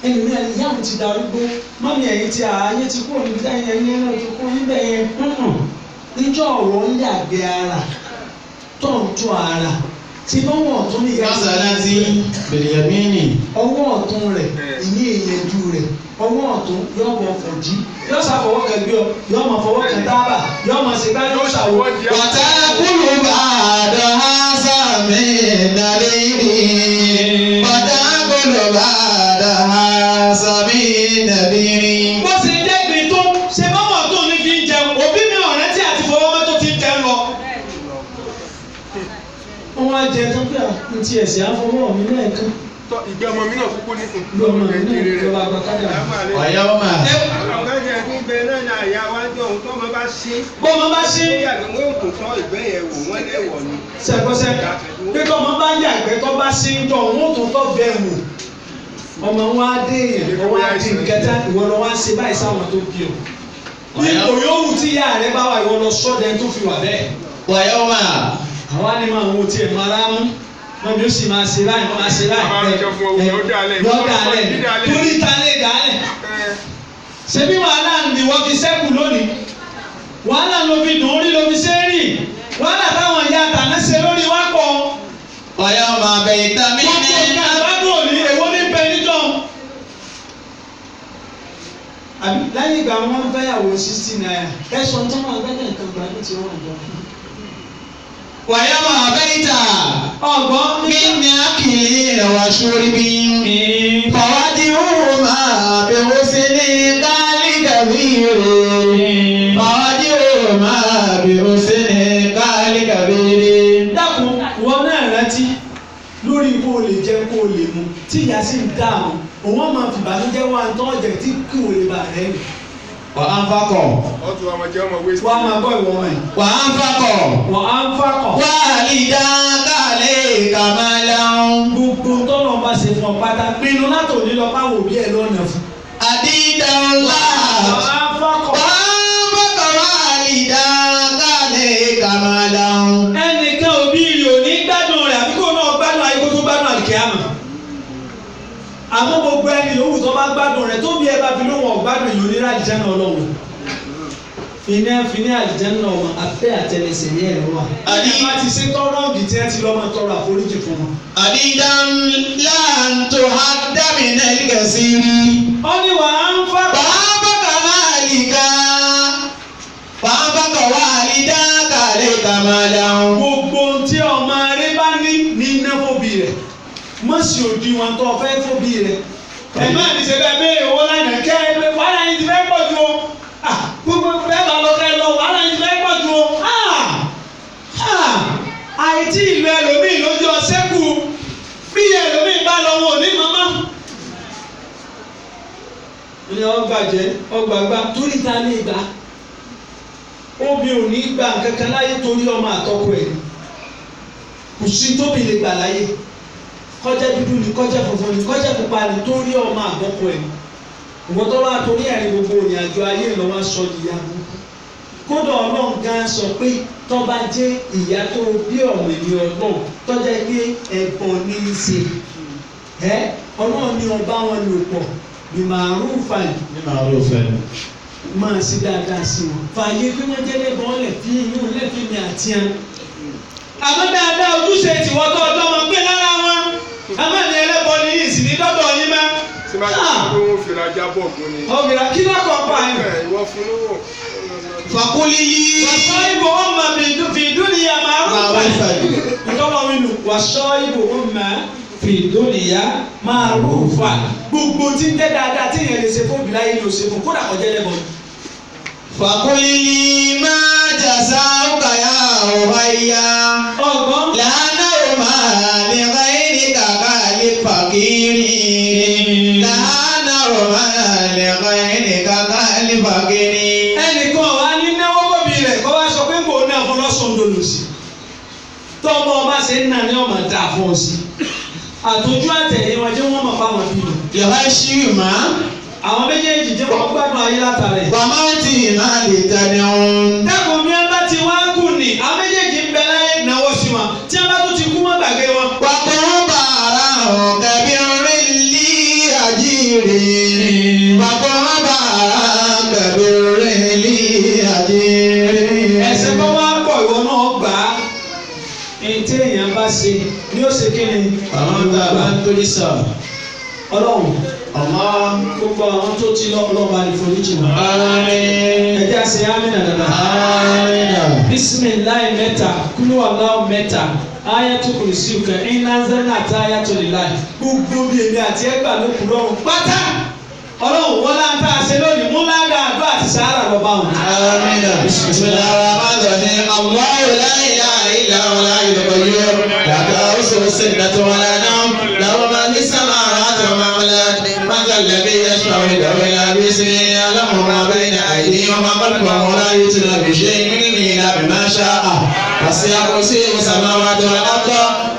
ẹni ní ẹni yáàmù ti darúgbó mọ́mí ẹ̀yìn tí ààyè ti kúrò níbi táyé ẹ̀yìn náà ti kúrò níbẹ̀ yẹn níjọ́ ọ̀rọ̀ ń yàgbé ara tó ń tún ara tí bọ́wọ́ ọ̀tún ní ìyá Masalati Bilyamini. ọwọ́ ọ̀tún rẹ̀ ìní ìyẹ̀jú rẹ̀ ọwọ́ ọ̀tún yóò bọ̀ fọ̀jí yóò ṣàfọwọ́ kẹgbẹ́ ọ yóò máa fọwọ́ kẹ tábà yóò máa ṣe bá yóò ṣàwọ́. Wàtá kúlù bàdà hásàmì nàlẹ́yìnì. Wàtá kúlù bàdà hásàmì nàlẹ́yìnì. bó ṣe jẹ́ gbin tó ṣe bọ́wọ́ tó ní fi ń jẹun òbí mi ọ̀rẹ́ tí àti fọwọ́ mọ́tò ti ń jẹun lọ. wọ́n á jẹ tó pé à ń ti ẹ̀sìn àfọwọ́ mi lẹ́ẹ̀kan. ìgbẹ́ ọmọ mi náà kúkú ní fún bí ọmọ mi náà ìjọba àgbàkadà. Ọ̀yá ọmọ. ọ̀gájẹ fún bẹ́ẹ̀ náà ní àyà wájú ọ̀hún tó máa bá ṣe. bọ́mọ bá ṣe wọ́n ò tún tọ́ ìgbẹ́ yẹn wò wọ́n lẹ́wọ̀ ni. sẹ́kọ́sẹ́ pé tọ́mọ bá yàgbẹ́ tó bá ṣe ń jọ òun ó tún tọ́ bẹ́ẹ̀ wò ọmọ wọn á dé èèyàn wọn á di nkẹta ìwọ lọ wá ṣe báyìí sáwọn tó bí ọ. ipò yòówù tí ìyá rẹ bá wà ìwọ lọ sọ́dẹ tó fi wà bẹ́ẹ̀. Ọ̀yá ọmọ. àwa ni máa wo tiẹ̀ máa rá mú wọn bí ó sì máa ṣe báyìí wọn máa ṣe báyìí lọ́dàlẹ̀ torí ta lè dálẹ̀. ṣebí wàhálà ni wọ́n fi sẹ́kù lónìí wàhálà ló fi dùn orí ló fi ṣe é rìn wàhálà táwọn ìyá àtàná ṣe lórí wá pọ̀. Ọ̀yá ọmọ abẹ́yẹ tàmí wọ́n kò ní àgbádùn òní èwo ní bẹ níjọ́. àbí láyé ìgbà wọn fẹ́yàwó 60 naira ẹ̀sùn tó wọn gbẹ́dẹ̀ nǹkan gbàdúrà tí wọ́n jọ. Ọ̀yá ọmọ abẹ́yẹ tà. ọgbọ́n Min akili wa shurbi. Fawajihuma bi husni qali kabiri. Fawajihuma bi husni qali kabiri. dákun wọn náà rántí lórí kó o lè jẹ kó o lè mu tí ìyá sì ń dààmú òun máa fi ìbànújẹ́ wá ń tọ́ ọ̀jẹ̀ tí kí o lè bà rẹ̀ nù. Wa anfaqa. ọtún ọmọ jẹ́ ọmọ wíṣí. wọ́n á máa gbọ́ ìwọ̀n ẹ̀. Wa anfaqa. wọ́n á ń fakọ̀. Walidaka alayka malan. gbogbo tọ́lọ̀ bá ṣe fún ọ pátá pinnu látòní lọ báwo bí ẹ lọ́nà fún. Adidallah. wọ́n á ń fakọ̀. Wa anfaqa walidaka alayka malan. ẹnìkan òbí rẹ̀ ò ní gbádùn rẹ̀ àbí kò náà gbádùn ayé kó tó gbádùn àlìkíyàmá. àmọ́ gbogbo ẹni yòówù tó bá gbádùn rẹ̀ tó bí ẹ bá fi lóhùn ọ̀gbádùn yìí onírà àlìjáná ọlọ́run. fini àlìjáná ọmọ abẹ́ àtẹlẹsẹ̀ ní ẹ̀rọ wa. ẹni bá ti ṣe tọrọ ọ̀gì tí ẹ ti lọ́mọ tọrọ àforíjì fún wọn. Adidan lan tuhadda min al-kasiri. ó ní wà á ń fakọ̀. Bàbáka màlìkà. Bàbáka walidaka alayka malan. gbogbo tí ọmọ rẹ bá ní iná fòbí rẹ mọ sí òdiwọ̀n tó fẹ́ fòbí rẹ ẹ má ní ṣe bẹ́ẹ̀ bẹ́ẹ̀ owó lánàá kẹ ẹ wàhálà yìí ti fẹ́ pọ̀ ju o gbogbo bẹ́ẹ̀ bá lọ kẹ lọ wàhálà yìí ti fẹ́ pọ̀ ju o àìtí ìlú ẹlòmíì lójú ọsẹkù bí ẹlòmíì bá lọ wọn ò ní mọmọ. ní ọgbàjẹ ọgbàgbà torí ta ní ìgbà obì ò ní gbà kankan láyé torí ọmọ àtọkọ ẹ̀ kò sí tóbi lè gbà láyé kọjá dúdú ni kọjá funfun ni kọjá pupa ni torí ọmọ àtọkọ ẹ̀ ìwọ́n tó wá torí ẹ̀rín gbogbo ìrìn àjò ayé lọ́wọ́ sọ ìyá burúkú kódà ọlọ́run gan sọ pé tọ́ba jẹ́ ìyá tó bí ọ̀mọ̀ èmi ọlọ́run tọ́jà pé ẹ̀bọ̀n ní í ṣe ọlọ́run ní ọba wọn lò pọ̀ bí màrúfà máa ṣe dáadáa sí wọn fààyè pé wọ́n jẹ́ lẹ́bọ̀n lẹ̀ fi yín lẹ́fí mi àti ẹ̀. àmọ́ dáadáa ojúṣe tiwọ́ tó ọjọ́ máa gbé lára wọn àmọ́ ní ẹlẹ́bọ̀n ní ìsìn ní dọ́dọ̀ yín má. tí máa ń sọ pé wọ́n fi rajà bọ̀ fún ni. ọ̀gbìnrin kí ló kọ́ pa ẹ̀. ìwọ fún lówó. Fakulili. wàsó ibò wọn mà fi dúnìyà màrúfà. ìtọ́wọ́ mi nù wàsó ibò wọn mà fi dúnìyà màrúfà. gbogbo tí ń jẹ́ dáadáa tí ìyẹn lè ṣe fún òbí láyé ló ṣe fún kódà kọjá lẹ́bọ̀n. Fakulili ma jasauka ya uhayya. ọgbọ́n. Lana ma li ghayrika kali fakiri. Lana ma li ghayrika kali fakiri. ẹnìkan wà ní náwó bòbí rẹ̀ kọ́ wá sọ pé kò ní àfọ lọ́sàn-án dolo sí. tọ́mọ ọba ṣe ń nà ní ọmọ dà fún ọ sí. àtọ́jú àtẹ̀yẹ wọn jẹ́ wọ́n mọ̀ fáwọn bí lọ. Yàrá ṣíwì má. àwọn méjèèjì jẹ́ wọ́n gbádùn ayé látàrẹ̀. Wàmáwùtì máa lè tẹ̀lé ọ̀hún. dẹ́kun bí wọ́n bá ti wá kù ní àwọn méjèèjì ń bẹ láyé náwó sí wọn tí wọ́n bá tún ti kú mọ́ gbàgbé wọn. Wàkùn bàrà ọ̀kẹ́bí orí lí àjíire. Wàkùn bàrà ọ̀kẹ́bí orí lí àjíire. ẹsẹ̀ tí èèyàn bá ṣe ni ó ṣe kí ni. àwọn tá a bá ń torí sọ. ọlọ́run Allah. gbogbo àwọn tó ti lọ ọlọ́run bá ní foríjì wọn. Àmín. ẹ jẹ́ àṣẹ amínà dada. Àmín. bisimilayi mẹ́ta kúlú aláwọ̀ mẹ́ta ayatul kursi kan iná zanna àti ayatul lilayi gbogbo bí èmi àti ẹgbàá ló kú lọ́rùn pátá ọlọ́run wọ́n láǹtà àṣẹ lónìí mú lága àdó àti sàárà lọ́ba wọn. آمين بسم الله الرحمن الرحيم الله لا إله إلا هو الحي القيوم لا تأخذه سنة ولا نوم له ما في السماوات وما في الأرض من ذا الذي يشفع عنده إلا بإذنه يعلم ما بين أيديهم وما خلفهم ولا يحيطون بشيء من علمه إلا بما شاء وسع كرسيه السماوات والأرض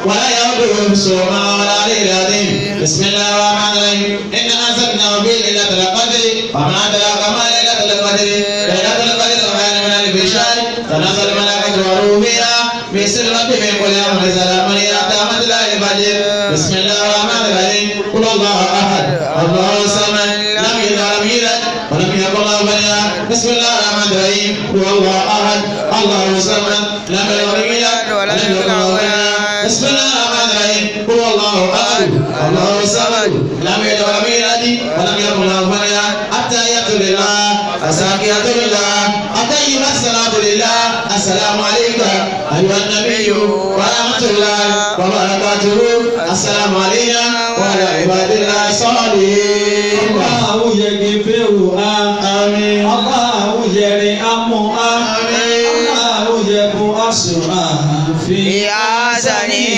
ولا يؤوده حفظهما ولا العلي العظيم بسم الله الرحمن الرحيم إنا أنزلناه في ليلة القدر وما أدراك ما ليلة القدر ليلة القدر خير من ألف شهر تنزل الملائكة والروح فيها بإذن ربهم كل أمر سلام هي حتى مطلع الفجر بسم الله الرحمن الرحيم قل الله أحد الله الصمد لم يلد ولم يولد ولم يكن له ولي بسم الله الرحمن الرحيم قل الله أحد الله الصمد لم يلد ولم يولد ولم يكن له ولي بسم الله الرحمن الرحيم قل الله أحد الله الصمد لم يلد ولم يولد ولم يكن له ولي حتى يأتي لله أساكية لله أطيب الصلاة لله السلام عليك أيها النبي ورحمة الله وبركاته السلام علينا وعلى عباد الله الصالحين Allahu yaghfiru آمين Allahu yarhamu آمين Allahu yabu asra fi يا سني